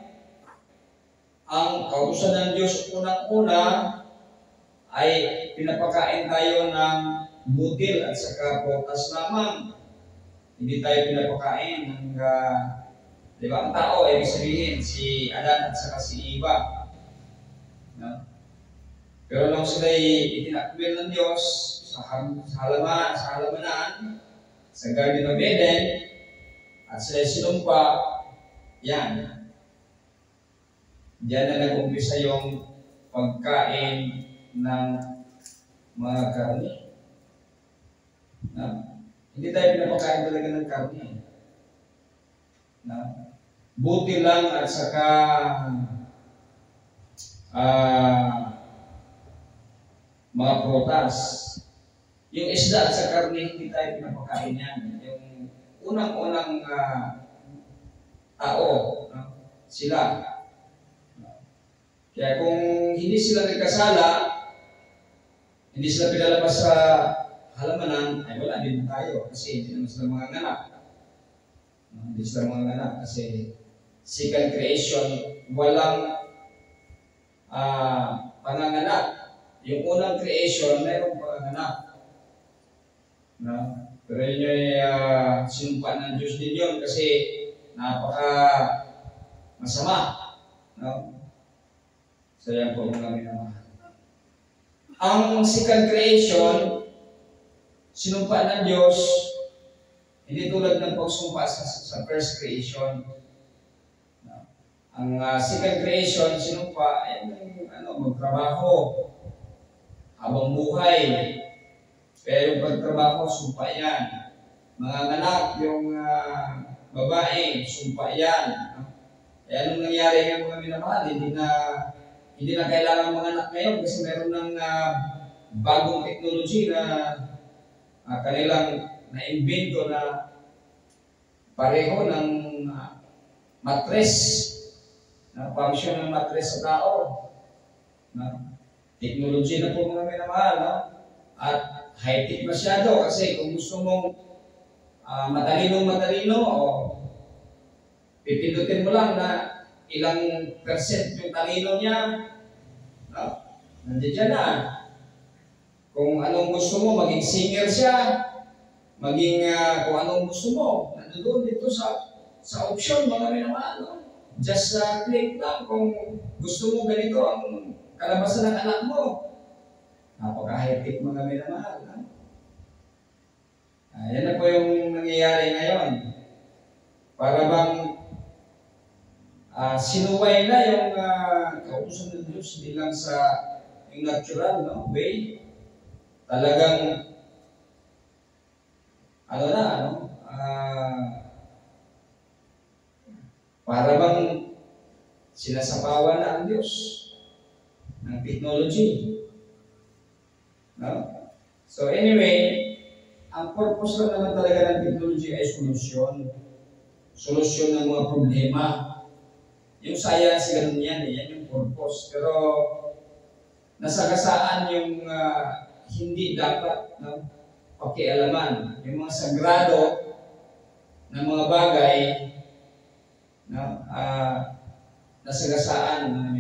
Ang kautusan ng Diyos unang-una ay pinapakain tayo ng butil at saka prutas lamang. Hindi tayo pinapakain ng di ba? Ang tao, ibig sabihin, si Adan at saka si Eva. No? Pero nung sila'y itinakwil ng Diyos sa halamanan, sa Garden of Eden, at sila'y sinumpa, yan. Diyan na nag-umpisa yung pagkain ng mga karne. No? Hindi tayo pinapakain talaga ng karne. No? Buti lang at saka mga prutas. Yung isda at sa karne, hindi tayo pinapakain yan. Yung unang-unang tao, no? Sila. Kaya kung hindi sila nagkasala, hindi sila pinalabas sa halamanan, ay wala din tayo kasi hindi naman sila mga nganak. Hindi sila mga nganak kasi second creation, walang panganganak. Yung unang creation, mayroong panganganak. No? Pero yun yung sinumpa ng Diyos din yun kasi napaka masama. No? So yan po mga minamahal. Ang second creation, sinumpa ng Diyos, hindi tulad ng pagsumpa sa first creation. Ang second creation, sinumpa, ay magtrabaho habang buhay. Kaya yung pagtrabaho, sumpa yan. Mga anak, yung babae, sumpa yan. Kaya anong nangyari ng mga minamahal, hindi na kailangan mga anak ngayon kasi meron ng bagong technology na kanilang na-invento na pareho ng mattress, na function ng mattress sa tao. Technology na po mga minamahal, no? At high-tech masyado kasi kung gusto mong matalino o pipindutin mo lang na ilang percent yung talino niya, no? Nandiyan na. Kung anong gusto mo, maging singer siya, maging kung anong gusto mo, nandoon dito sa option mga minamahal, no? Just click lang kung gusto mo ganito ang kalabasan ng anak mo. Napaka-high-tech mga minamahal. No? Yan na po yung nangyayari ngayon. Para bang sinuway na yung kautusan ng Diyos bilang sa yung natural, no? Way. Talagang para bang sinasapawan na ang Diyos ng technology. No? So anyway, ang purpose lang naman talaga ng technology ay solusyon. Solusyon ng mga problema. Yung science, ganun yan. Yan yung purpose. Pero nasagasaan yung hindi dapat pakialaman. Yung mga sagrado na mga bagay nasagasaan.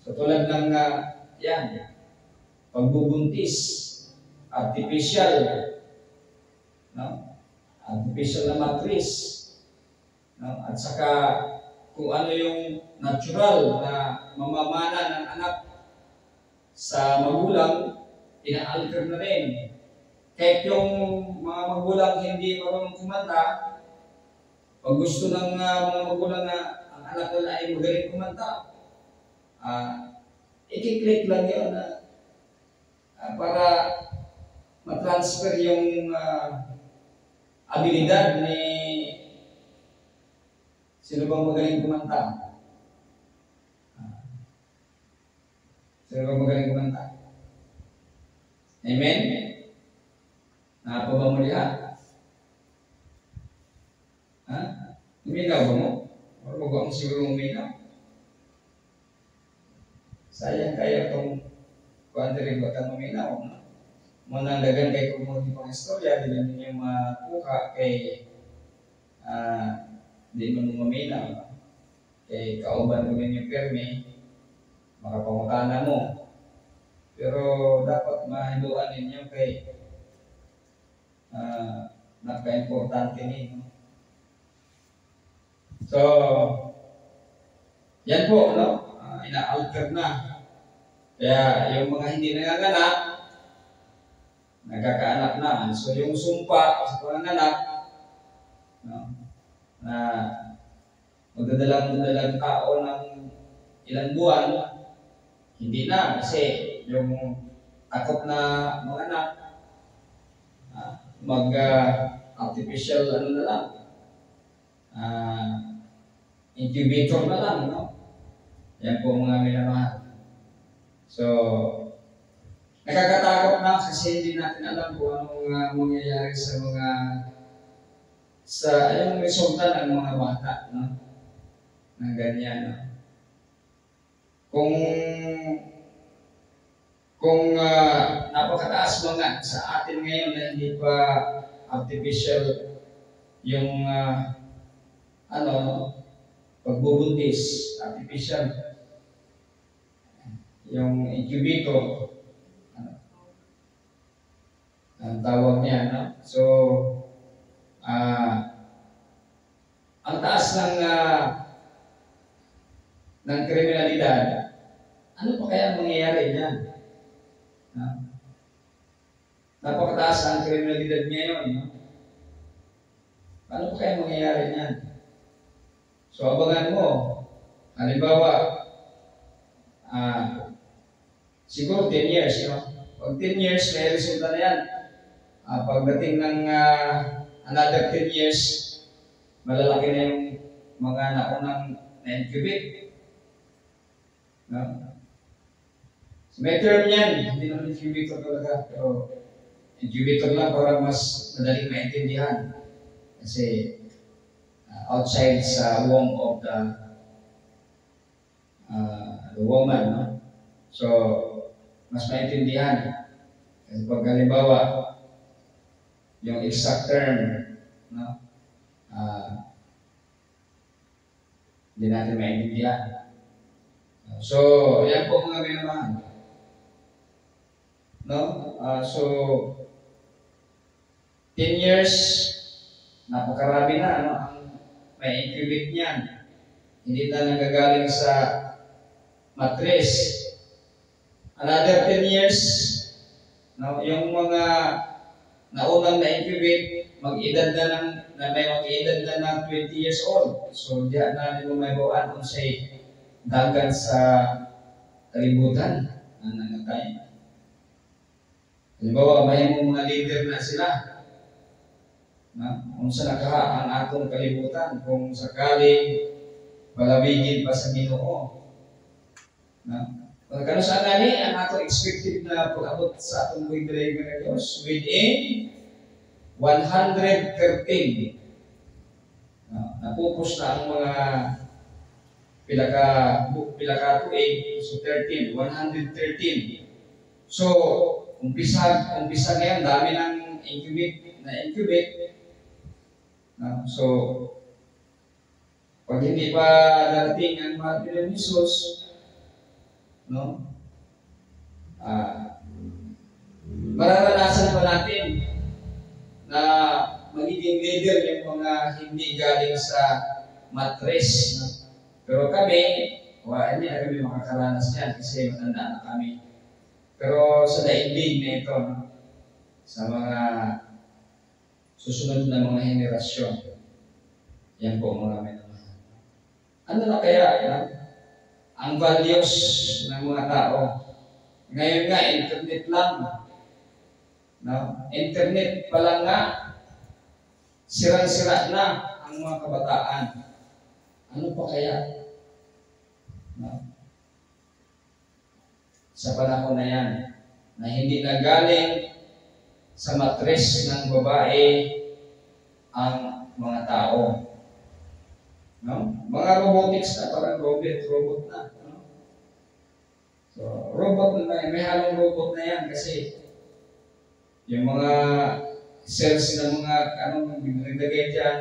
So tulad ng pagbubuntis, artificial na matris, no? At saka kung ano yung natural na mamamana ng anak sa magulang, ina-alter na rin. Kahit yung mga magulang hindi marunong kumanta, pag gusto ng mga magulang na ang anak nila ay magaling kumanta, i-click lang yun para matransfer yung abilidad ni sino bang magaling kumanta? Sino bang magaling kumanta? Amen? Nakapaba mo lihat? Uminaw ba mo? O ba mo siguro uminaw? Sayang kayo itong kuwante ba kang uminaw? Munang dagan kay kumuti pang istorya, din ninyo makuha kay di mo uminaw. Kay kauban ko ninyo permi, makapangutana mo. Pero dapat mahiluan ninyo kay napaka-importante ninyo. So, yan po, no? Ina-alter na. Kaya yung mga hindi nanganganak, nagkakaanak na. So, yung sumpa sa panganganak, no? Na magdadalang tao ng ilang buwan, hindi na. Kasi yung takot na mga anak, mag-artificial na lang, incubator na lang, no? Yan po mga minamahal. So, nakakatakot na kasi hindi natin alam kung anong mangyayari sa yung resulta ng mga bata, no? Ng ganyan, no? Kung napakataas mga sa atin ngayon na hindi pa artificial yung pagbubuntis, artificial, yung incubator, ang tawag niya, no? So, ang taas ng kriminalidad, ano pa kaya mangyayari niyan? Napakataas ang kriminalidad ngayon, no? Ano pa kaya mangyayari niyan? So, abangan mo. Halimbawa, siguro 10 years, no? Pag 10 years, may resulta na yan. Pagdating ng another 10 years, malalaki na yung mga naunang na-incubate. No? So, may term yan, hindi naman incubator talaga, pero incubator lang para mas madaling maintindihan. Kasi outside sa womb of the woman, no? So, mas maintindihan. Kasi pag halimbawa, yung exact term, no? Hindi natin maintindihan. So, yan po mga minamahal. No? So, 10 years, napakarami na, no? Ang may incubate niyan. Hindi na nagagaling sa matris. Another 10 years, no? Yung mga naunang na-incubate, mag-edad na may mag-edad na ng 20 years old. So, diyan na nila may bawaan kung siya'y dagat sa kalibutan na nangatay. Halimbawa, may mga leader na sila. Kung sa nakaha ang atong kalibutan, kung sakaling palawigin pa sa Ginoo. Kung saan nani, ang ato expected na pag-abot sa atong buhay na Diyos within 113. Napupos na ang mga pilaka tuig, so 13, 113. So, umpisa ngayon, dami ng incubate. So, pag hindi pa darating ang mga ni Jesus, no? Mararanasan pa natin na magiging leader yung mga hindi galing sa matres, no? Pero kami, hindi na kami makakaranas yan kasi matanda na kami. Pero sa daigdig na ito, no? Sa mga susunod na mga henerasyon, yan po mga minamahal. Ano na kaya ang values ng mga tao? Ngayon nga, internet lang. No? Internet pa lang nga, sirang-sira na ang mga kabataan. Ano pa kaya? No? Sa panahon na yan, na hindi na galing sa matres ng babae ang mga tao. No? Mga robotics na, parang robot na. No? So, robot na, may halong robot na yan kasi yung mga cells ng mga nagdagay dyan,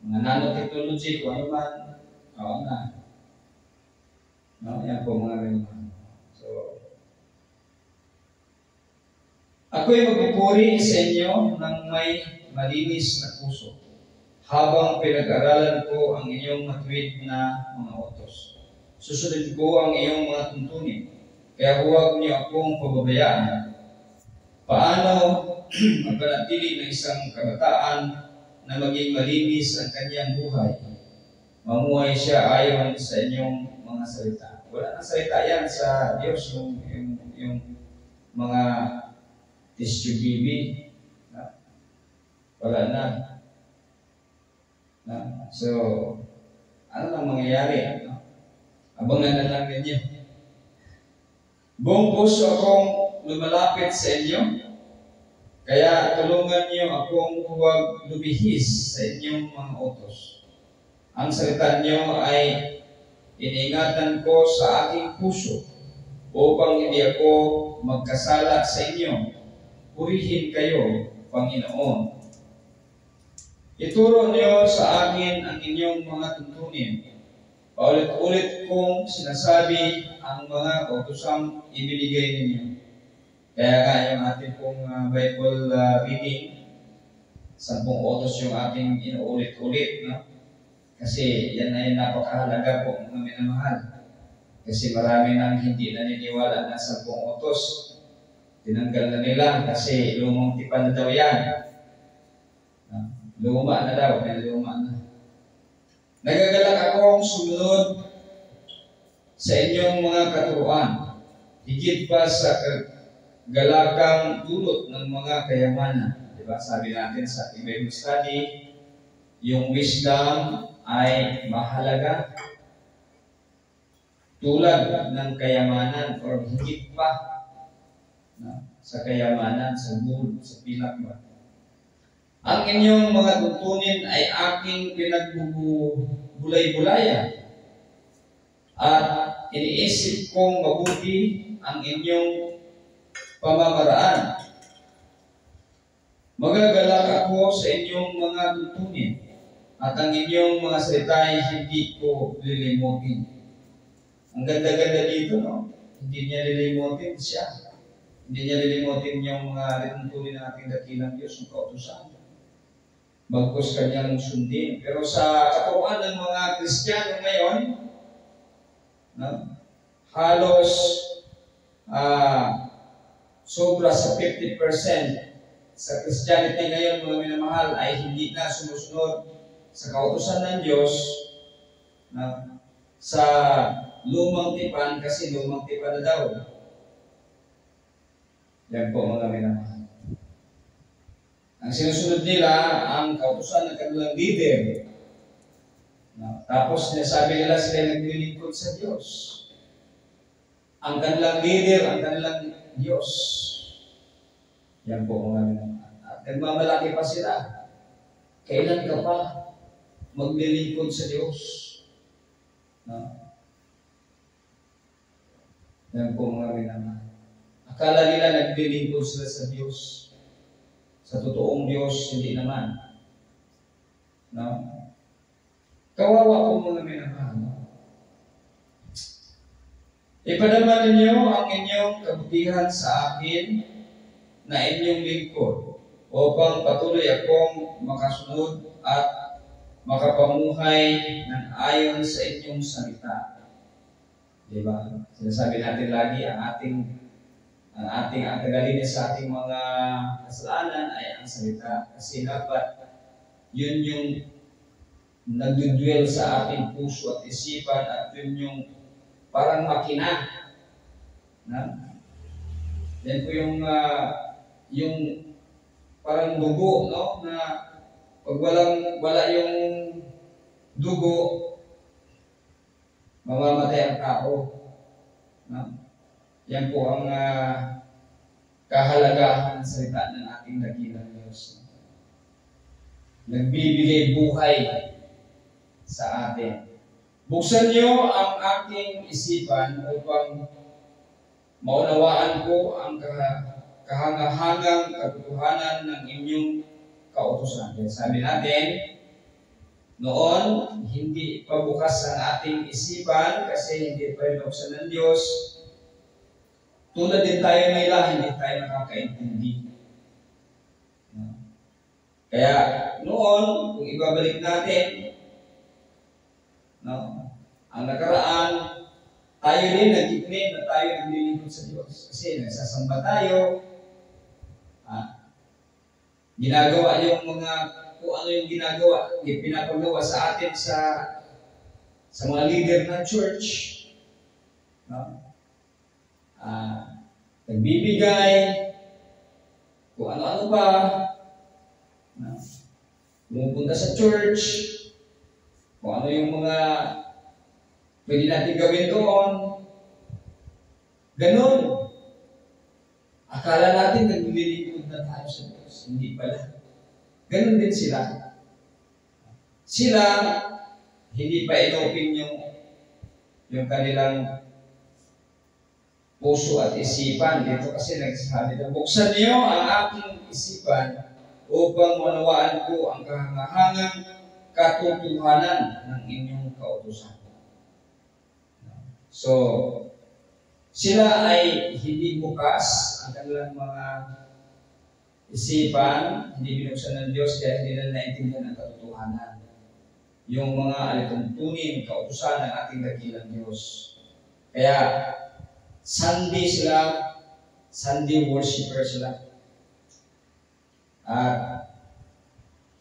mga nanotechnology, kung ano man, oo na. No? Yan po mga ganyan. So, ako'y magpupuri sa inyo ng may malinis na puso habang pinag-aralan ko ang inyong matuwid na mga utos. Susunod ko ang iyong mga tuntunin, kaya huwag niyo akong pababayaan. Paano magpanatili ng isang kabataan na maging malinis ang kanyang buhay? Mamuhay siya ayon sa inyong mga salita. Wala nang salita yan sa Diyos, yung mga TSUBB. Wala na. So, ano nang mangyayari? Abangan na lang ninyo. Buong puso akong lumalapit sa inyo, kaya tulungan niyo akong huwag lumihis sa inyong mga utos. Ang salita niyo ay iniingatan ko sa aking puso upang hindi ako magkasala sa inyo. Purihin kayo, Panginoon. Ituro niyo sa akin ang inyong mga tuntunin. Paulit-ulit kong sinasabi ang mga kautusang ibinigay ninyo. Kaya nga yung ating pong Bible reading, 10 utos yung ating inuulit-ulit. No? Kasi yan ay napakahalaga po mga minamahal. Kasi marami nang hindi naniniwala na 10 utos. Tinanggal na nila kasi lumang tipan na daw yan. Luma na daw, may luma na. Nagagalak akong sumunod sa inyong mga katuruan, higit pa sa galakang dulot ng mga kayamanan. Diba? Sabi natin sa Bible study, yung wisdom ay mahalaga. tulad ng kayamanan or higit pa sa kayamanan, sa gold, sa pilak ba. Ang inyong mga tuntunin ay aking pinagbubulay-bulayan at iniisip kong mabuti ang inyong pamamaraan. Magagalak ako sa inyong mga tuntunin at ang inyong mga salita ay hindi ko lilimutin. Ang ganda-ganda dito, no? Hindi niya lilimutin siya. Hindi niya lilimutin yung mga tuntunin ng ating dakilang Diyos, yung kautusan. Bagkus kanyang sundin. Pero sa katuruan ng mga Kristiyano ngayon, no? Halos sobra sa 50% sa Christianity ngayon, mga minamahal, ay hindi na sumusunod sa kautusan ng Diyos sa lumang tipan kasi lumang tipan na daw. Yan po mga minamahal. Ang sinusunod nila ang kautusan ng kanilang leader. Tapos sinasabi nila sila naglilingkod sa Diyos. Ang kanilang leader, ang kanilang Diyos. Yan po mga minamahal. At nagmamalaki pa sila. Kailan ka pa maglilingkod sa Diyos? Yan po mga minamahal. Akala nila naglilingkod sila sa Diyos. Sa totoong Diyos, hindi naman. Kawawa po mga minamahal. Ipadama ninyo ang inyong kabutihan sa akin na inyong lingkod upang patuloy akong makasunod at makapamuhay ng ayon sa inyong salita. Diba? Sinasabi natin lagi ang ating tagalines sa ating mga kasalanan ay ang salita. Kasi dapat yun yung nag-dwell sa ating puso at isipan at yun yung parang makina. Yan po yung parang dugo, no? Na pag wala yung dugo, mamamatay ang tao. Yan po ang kahalagahan ng salita ng ating dakilang Diyos. Nagbibigay buhay sa atin. Buksan niyo ang aking isipan upang maunawaan ko ang kahangahangang katotohanan ng inyong kautusan. Sabi natin, noon, hindi pa bukas ang ating isipan kasi hindi pa binuksan ng Diyos. Tulad din tayo nila, hindi tayo nakakaintindi. Kaya noon, kung ibabalik natin, ang nakaraan, tayo din nag-claim na tayo naglilingkod sa Diyos. Kasi nagsasamba tayo, ginagawa yung mga, kung ano yung ginagawa, pinapagawa sa atin sa mga leader ng church. Nagbibigay, kung ano-ano pa, pumupunta sa church, kung ano yung mga pwede natin gawin doon. Ganon. Akala natin naglilingkod na tayo sa Diyos. Hindi pala. Ganon din sila. Sila, hindi pa inopin yung kanilang puso at isipan. Dito kasi nagsasabi na, buksan niyo ang aking isipan upang manawaan ko ang kahangahangang katotohanan ng inyong kautusan. So, sila ay hindi bukas ang kanilang mga isipan, hindi binuksan ng Diyos dahil hindi na naintindihan ang katotohanan. Yung mga alituntunin, kautusan ng ating dakilang Diyos. Kaya, Sunday sila, Sunday worshiper sila. At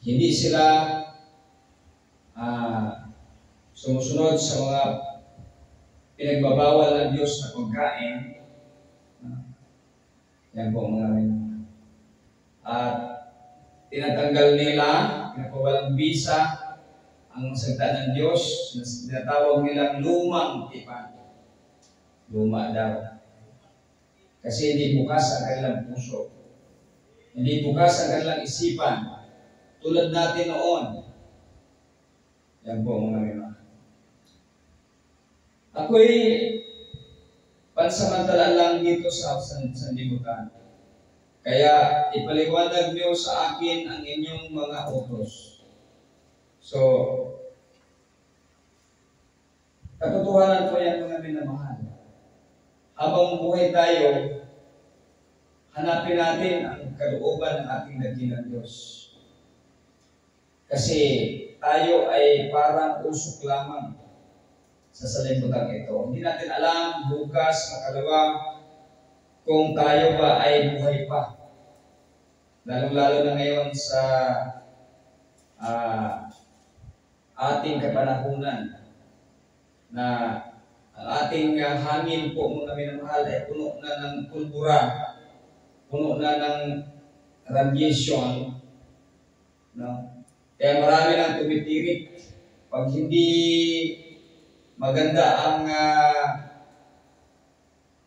hindi sila sumusunod sa mga pinagbabawal ng Diyos na pagkain. Yan po mga minamahal. At tinatanggal nila, pinapawalang bisa ang salita ng Diyos na tinatawag nilang lumang tipan. Luma daw. Kasi hindi bukas ang kanilang puso. Hindi bukas ang kanilang isipan. Tulad natin noon. Yan po mga minamahal. Ako'y pansamantala lang dito sa sanlibutan. Kaya ipaliwanag niyo sa akin ang inyong mga utos. So, katotohanan po yan mga minamahal. Habang buhay tayo, hanapin natin ang kalooban ng ating dakilang Diyos. Kasi tayo ay parang usok lamang sa sanlibutan ito. Hindi natin alam bukas, makalawa, kung tayo ba ay buhay pa. Lalong-lalo na ngayon sa ating kapanahunan na ang ating hangin po mga minamahal ay puno na ng pulbura, puno na ng radiation. No? Kaya marami nang tumitirik. Pag hindi maganda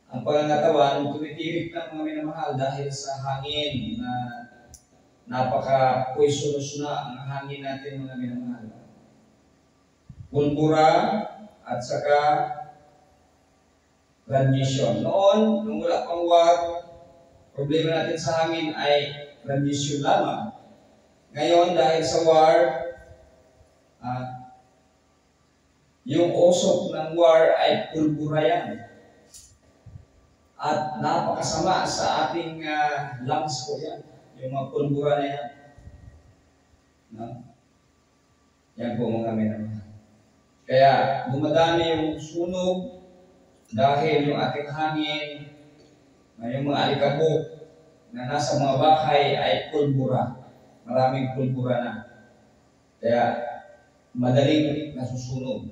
ang pangangatawan, tumitirik ng mga minamahal dahil sa hangin na napaka-poisonous na ang hangin natin mga minamahal. Pulbura at saka radiation. Noon, nung wala pang war, problema natin sa hangin ay radiation lamang. Ngayon, dahil sa war, yung usok ng war ay pulbura yan. At napakasama sa ating lungs po yan. Yung mga pulbura na yan. No? Yan po mga minamahal. Kaya dumadami yung sunog dahil yung ating hangin, yung mga alikabok na nasa mga bahay ay pulbura. Maraming pulbura na. Kaya madaling nasusunog.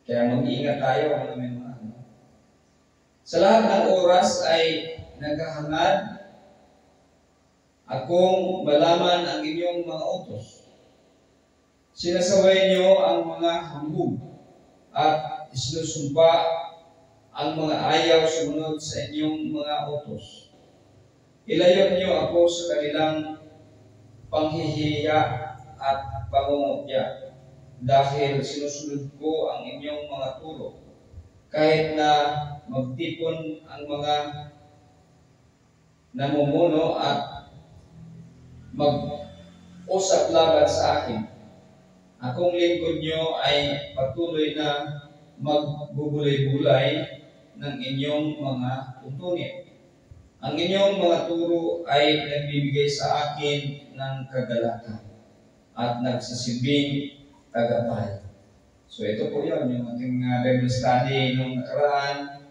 Kaya mag-iingat tayo mga minamahal. Sa lahat ng oras ay naghahangad akong malaman ang inyong mga utos. Sinasaway niyo ang mga hambog at isinusumpa ang mga ayaw sumunod sa inyong mga utos. Ilayo niyo ako sa kanilang panghihiya at pangungutya dahil sinusunod ko ang inyong mga turo. Kahit na magtipon ang mga namumuno at mag-usap laban sa akin, akong lingkod nyo ay patuloy na magbubulay-bulay ng inyong mga tuntunin. Ang inyong mga turo ay nagbibigay sa akin ng kagalakan at nagsisilbing tagapay. So ito po yun, yung ating Bible study nung nakaraan.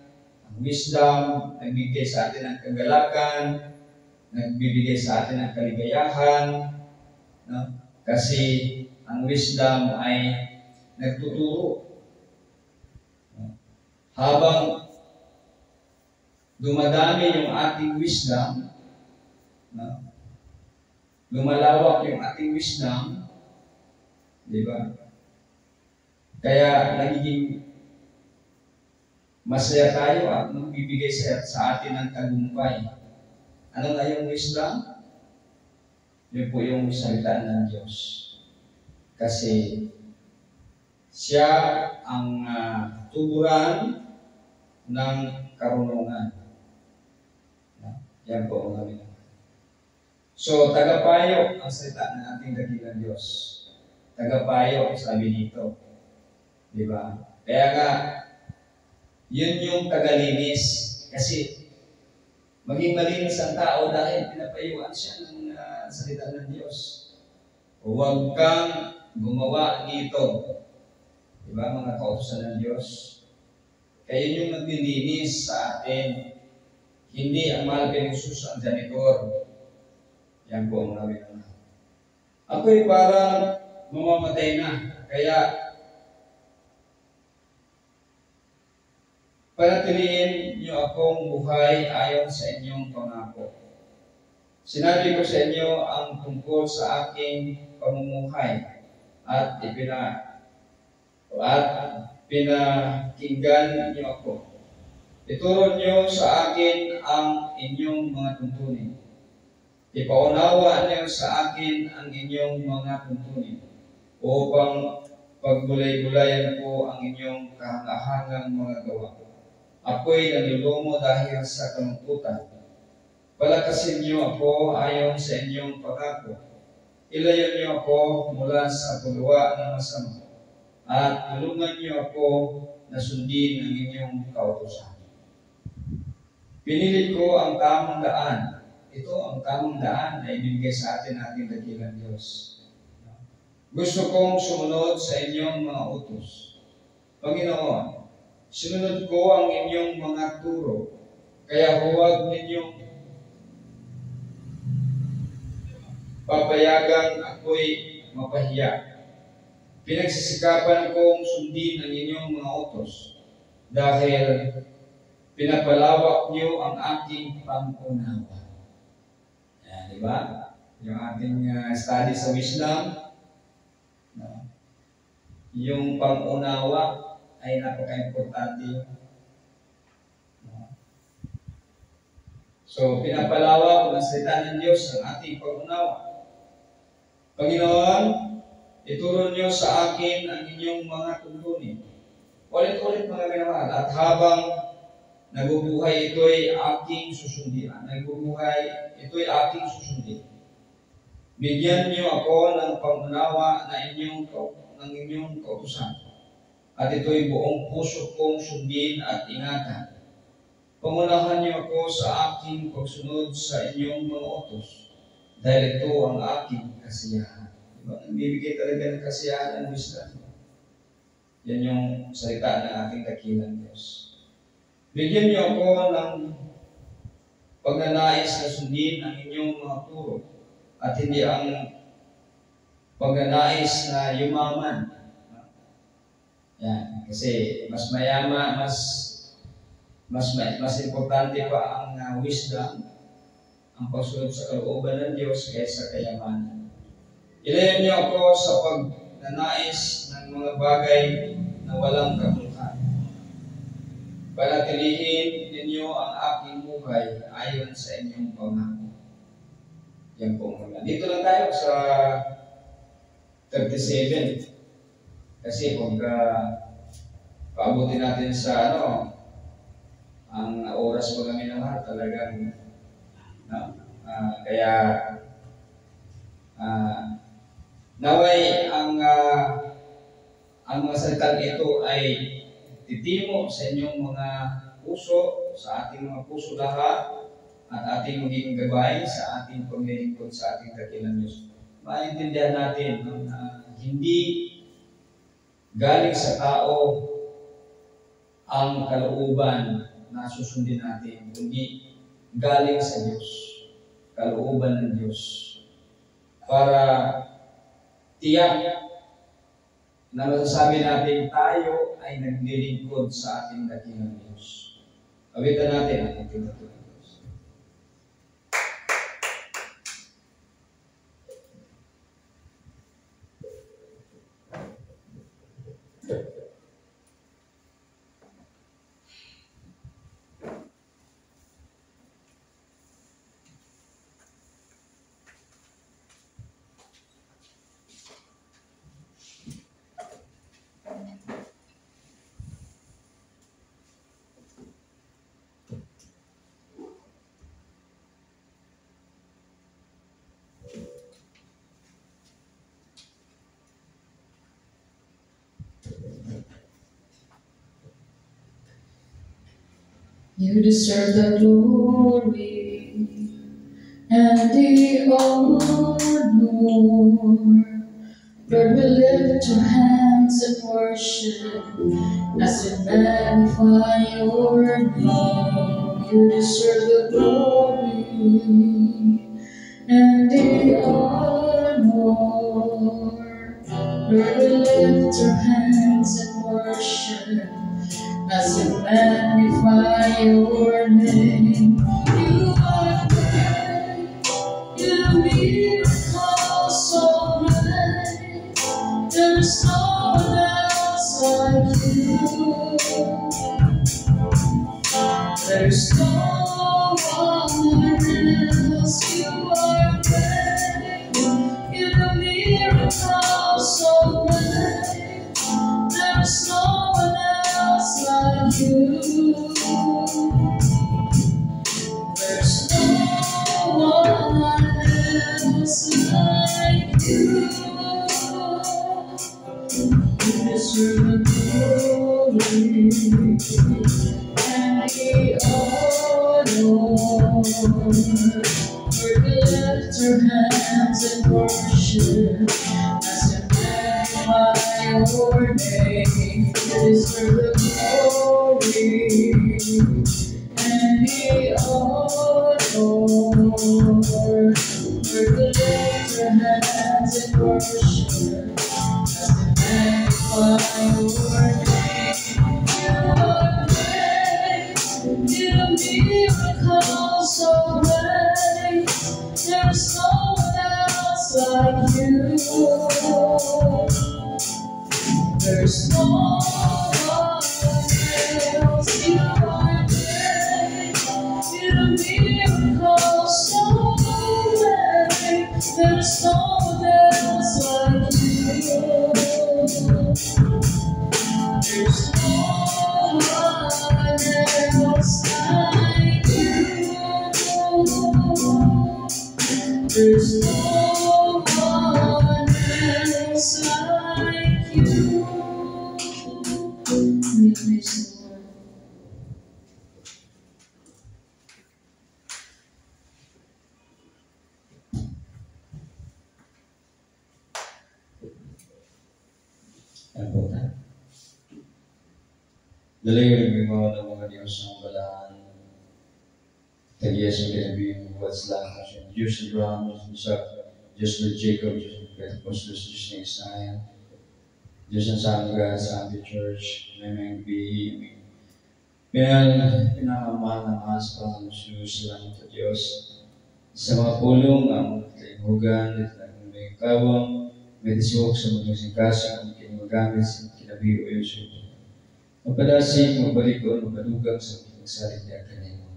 Ang wisdom, nagbibigay sa atin ng kagalakan, nagbibigay sa atin ng kaligayahan, no? Kasi ang wisdom ay nagtuturo. Habang dumadami yung ating wisdom, no? Lumalawak yung ating wisdom, di ba? Kaya nagiging masaya tayo at magbibigay sa atin ng tagumpay. Ano nga yung wisdom? Yun po yung salita ng Diyos. Kasi siya ang tuburan ng karunungan. Yan po ang amin. So, tagapayo ang salita ng ating dakilang Diyos. Tagapayo, sabi dito. Di ba? Kaya nga, yun yung tagalinis. Kasi, maging malinis ang tao dahil pinapayuan siya ng salita ng Diyos. Huwag kang gumawa nito. Di ba, mga kautusan ng Diyos? Kaya yun yung naglilinis sa atin. Hindi ang mahal kay Jesus ang janitor. Yan po ang namin. Ako'y parang mamamatay na. Kaya, panatiliin niyo akong buhay ayon sa inyong pangako. Sinabi ko sa inyo ang tungkol sa aking pamumuhay at pinakinggan niyo ako. Ituro niyo sa akin ang inyong mga tuntunin. Ipaunawa niyo sa akin ang inyong mga tuntunin upang pagbulay-bulayan ko ang inyong kahangahangang mga gawa. Ako'y nalulumo dahil sa kalungkutan. Palakasin niyo ako ayon sa inyong pangako. Ilayo niyo ako mula sa paggawa ng masama at tulungan niyo ako na sundin ang inyong kautusan. Pinili ko ang tamang daan. Ito ang tamang daan na ibigay sa atin ating dakilang Diyos. Gusto kong sumunod sa inyong mga utos. Panginoon, sinunod ko ang inyong mga turo, kaya huwag ninyong papayagang ako'y mapahiya. Pinagsisikapan kong sundin ang inyong mga utos dahil pinapalawak niyo ang aking pang-unawa. Yan, di ba? Yung ating study sa wisdom, yung pang-unawa ay napaka-importante. So, pinapalawak ng salita ng Diyos ang ating pang-unawa. Panginoon, ituro niyo sa akin ang inyong mga tuntunin. Ulit-ulit mga minamahal, at habang nabubuhay ito'y aking susundin. Ito'y aking susundin. Bigyan niyo ako ng pangunawa ng inyong kautusan. At ito'y buong puso kong sundin at ingatan. Pangunahan niyo ako sa aking pagsunod sa inyong mga utos. Dahil ito ang aking kasiyahan. Diba? Bibigay talaga ng kasiyahan ng wisdom. Yan yung salita ng ating dakilang Diyos. Bigyan niyo ako ng pagnanais na sundin ang inyong mga turo at hindi ang pagnanais na yumaman. Yan, kasi mas mayama, mas importante pa ang wisdom, ang pagsunod sa kalooban ng Diyos kaysa kayamanan. Ilayo niyo ako sa pagnanais ng mga bagay na walang kabuluhan. Panatilihin ninyo ang aking buhay ayon sa inyong pangako. Yan po muna. Dito lang tayo sa 37. Kasi kung paabutin natin sa ang oras po kami naman talagang kaya naway ang mga salitang ito ay titimo sa inyong mga puso, sa ating mga puso lahat, at ating magiging gabay sa ating paglilingkod sa ating dakilang Diyos. Maintindihan natin na hindi galing sa tao ang kalooban na susundin natin, kundi galing sa Diyos, kalooban ng Diyos, para tiyak na masasabi natin tayo ay naglilingkod sa ating dakilang Diyos. Kawitan natin ang ating dakilang Diyos. You deserve the glory and the honor. Lord, we lift your hands in worship as we magnify your name. You deserve the glory and the honor. Lord, we lift your hands in worship as we magnify your name. You are great, you miracle so great. There's no one else like you. else like you. You deserve the glory and the honor. For we lift our hands in worship as we magnify your name. You deserve the glory and the honor. For we lift our hands in worship as we magnify your name. You are great, you do miracles so great. There's no one else like you. There's no one else. You are great. You do miracles so great. There's no one else like you. There's no one else like you. There's no one else like you. We praise the Lord. Ano po na? Dalayo rin mga ng mga Diyos ng balaan. Tagiyas ang kinabing buhat sila. Diyos ni Abraham, Diyos ni Isaac, Diyos ni Jacob, Diyos ni Pentecostes, Diyos ni Isaiah, Diyos ng Sangga, Sunday Church, may gabi. Pinamamahal ng mas pa ng Salamat sa Diyos. Sa mga pulong, ang kaihugan, at may kawang, may diswok sa mga singkasa, ang kinagamit sa kinabiyo o Yusuf. Magpadasig, magbalikon, magbadugang sa pagsalit niya kanino.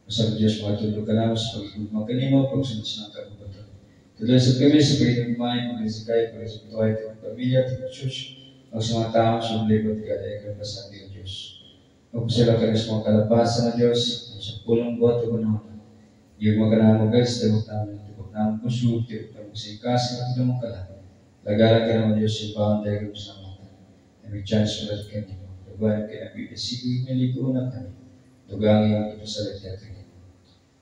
Masang Diyos, matulog ka naman sa pagtulong kanino, pagsunod sa ng kabubato. Tuloy sa kami sa pagkakamain, pagkakasakay, pagkakasaktuhay, pagkakapamilya, pagkakachurch, ang sa mga tao sa maglibot, kada-ikang pasandi ng Diyos. Magpasala kami sa mga kalabasan ng Diyos, sa pulong buhat o panahon. Yung mga kanamagas, tibok namin puso, tibok namin singkas, at ito mong kalat. Lagaran ka naman Diyos, yung bawang dahil kami sa mata. Na may chance ulit kanino. Tugahan ka na bibisig, naligo na kami. Tugahan yung ipasalit niya kanino.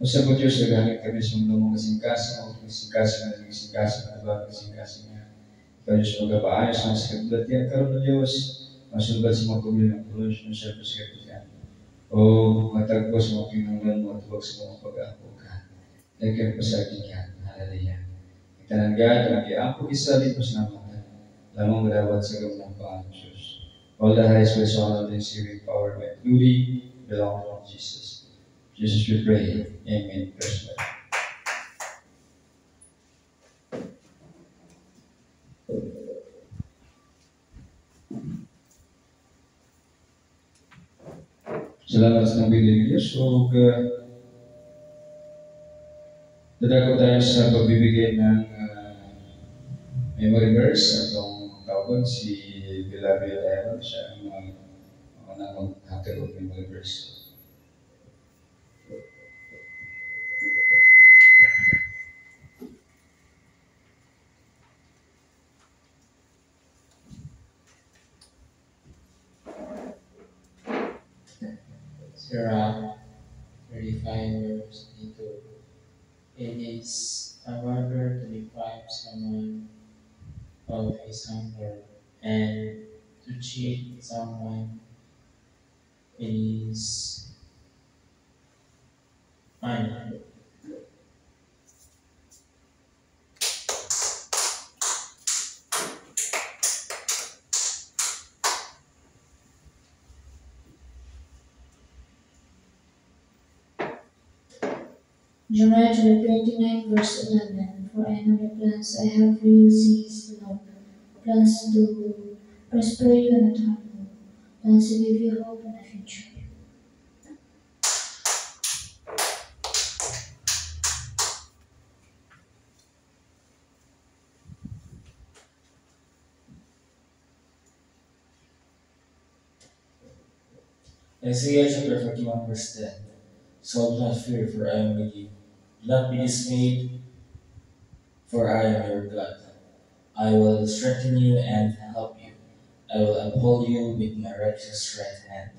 Masa po Diyos, lagahan kami sa mga singkas, mga singkas, Ikaw Diyos, magpapaayos ang sakit yan. Karoon ng Diyos, masulat sa mga problema ng pollution, sa sakit yan. O matagpo sa mga pinanglan mo at huwag sa mga pag-aapukan. Dahil kayo pasagin yan. Hallelujah. Itananggan, ang isa din po sa namatan. Lamang madawat sa gamang Panginoon Diyos. All the highest praise, honor, and saving power, and glory belong from Jesus. Jesus we pray. Amen. Praise God. Salamat sa nabili ng Diyos. So, dadako tayo sa pagbibigay ng memory verse. Atong tawag si Bilabil Aaron. Siya ang mga maghatag ng memory verse. Sirach 35 verse 22. It is a murder to deprive someone of his hunger, and to cheat someone is honor. Jeremiah 29 verse 11. For I know the plans I have for you, says the Lord. Plans to prosper you and not harm you. Plans to give you hope in the future. Isaiah chapter 41 verse 10. So do not fear, for I am with you. Do not be dismayed, For I am your God. I will strengthen you and help you. I will uphold you with my righteous right hand.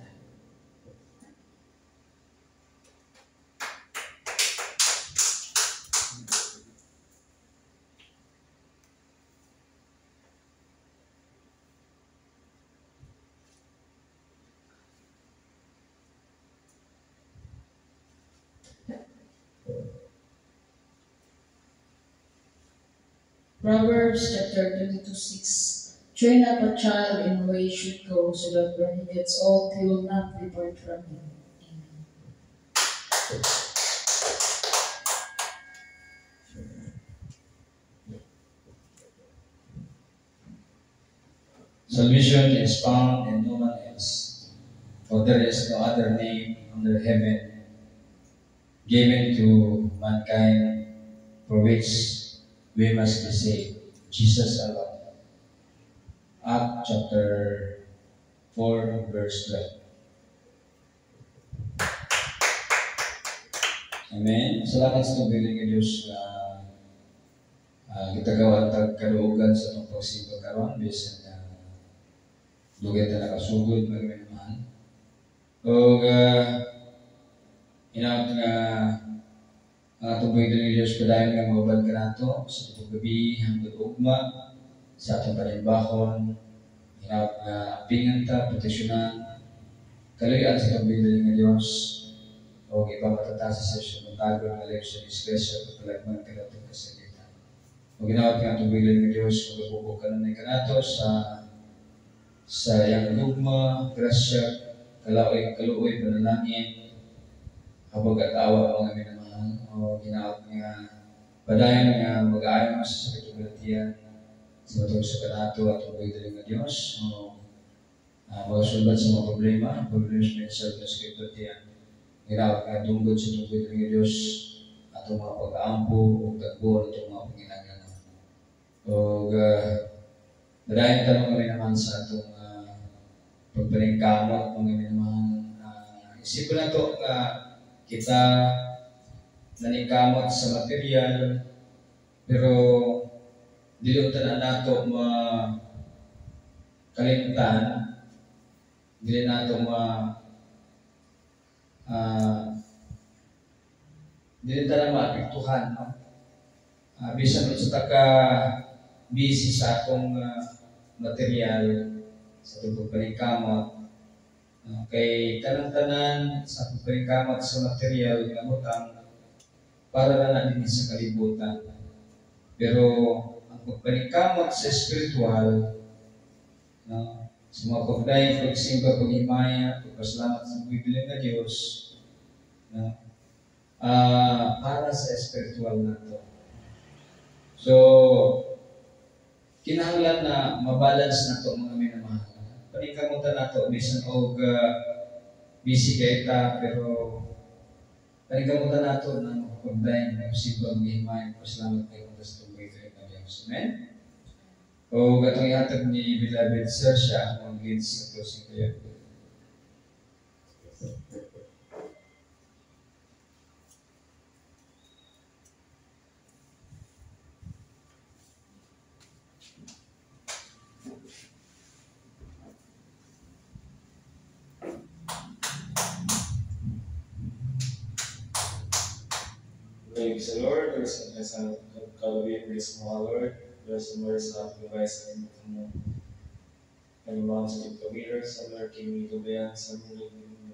Proverbs chapter 22:6. Train up a child in the way he should go, so that when he gets old, he will not depart from him. Amen. Salvation is found in no one else, for there is no other name under heaven given to mankind for which we must be saved. Jesus alone. Acts chapter 4, verse 12. Amen. Salamat sa pagbiling ng Diyos na kitagawa at kaluugan sa itong pagsimba karon bisan na lugay na nakasugod magminamahal. O inaot nga ang atong pagbiling ng Diyos padayon nga mababad ka nato sa itong gabi hanggang ugma sa atong panimbakon. Inaot nga apingan ta, proteksyonan, kaluyan sa pagbiling ng Diyos. O ipamatatasa sa siyang magtago ng alam sa disgrasya at talagman ka natin kasagitan. O ginawat nga itong bilang ng Diyos, magabubog ka na kanato sa iyang lugma, grasya, kaluoy, panalangin, habag at awa mga minamahal. O ginawat nga padayon nga mag-aayon sa sakit ng galatian, sa matawag sa kanato at itong bilang ng Diyos. O magasulbat sa mga problema sa mental na sakit ng galatian. Ginawat nga tungkol sa tungkol ng Diyos atong mga pag-aampo o tagbo at mga panginagalan. O dahil tanong kami naman sa atong pagpaningkamot mga naman isipin na ito kita naningkamot sa material pero dilutan na nato kalimutan dili nato dili ta na maapektuhan, no? Bisan sa taka busy sa akong material sa atong pagpaningkamot. Kay tanan-tanan sa pagpaningkamot sa material nga butang para na din sa kalibutan. Pero ang pagpaningkamot sa espiritual, no? Sa mga pagdayon, pagsimba, paghimaya, pagpasalamat sa Biblia ng Diyos, no? Para sa espiritual na ito. So, kinahanglan na mabalance na ito mga minamahal. Paningkamutan na ito, bisan og busy kayo ta, pero paningkamutan na ito ng pagdayon, pagsimba, paghimaya, pagpasalamat kayo sa Biblia ng Diyos. Amen? O gatong ihatag ni Beloved Sir siya ang leads sa closing prayer. Praise the Lord, there's a Calvary, praise the Lord, there's a mercy of the vice and the animal sa Victoria, summer king ito ba yan, summer king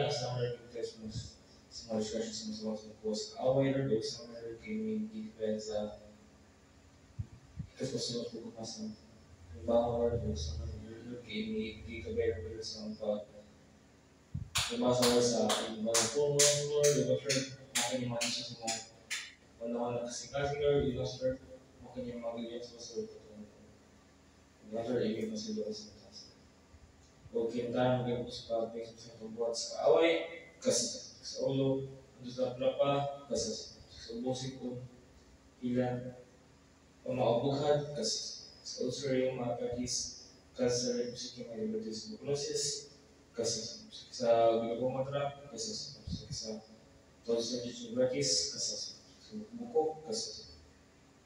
summer king Christmas, summer discussions sa mga post away or do summer king depends sa Christmas yung pagkumasan. Yung bawal do summer king dito ba yan sa mga summer sa mga puno, diba friend? Makin yung mga siya sa mga panahon na kasing-kasing or illustrator, makin yung mga ganyan sa masarap ito. Illustrator, ibig na sila sa taas. O kintahan, maging po sa pagping sa pagbuhat sa kaaway, kasi sa ulo, ano sa plapa, kasi sa ubosik ko, ilan, pamaabughan, kasi sa ulcer yung mga kakis, kasi sa reposik yung mga liberties tuberculosis, kasi sa glucomatrap, kasi sa Todos os tuberculosis, kasi sa buko, kasi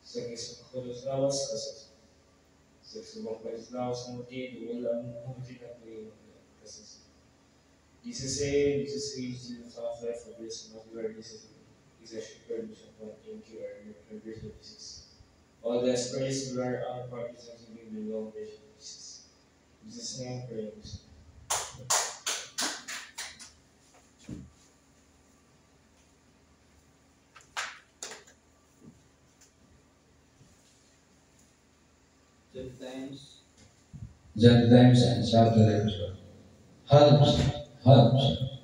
Sa kakulos lawas kasi sa subang palis lawas ng muti, wala ang muti na po kasi this is the software for this modular this is a shepherd mission point in QR reverse this. All the sprays blur on parties and to be below vision pieces. Jesus' name praise. Gentiles and shout to them, help, help.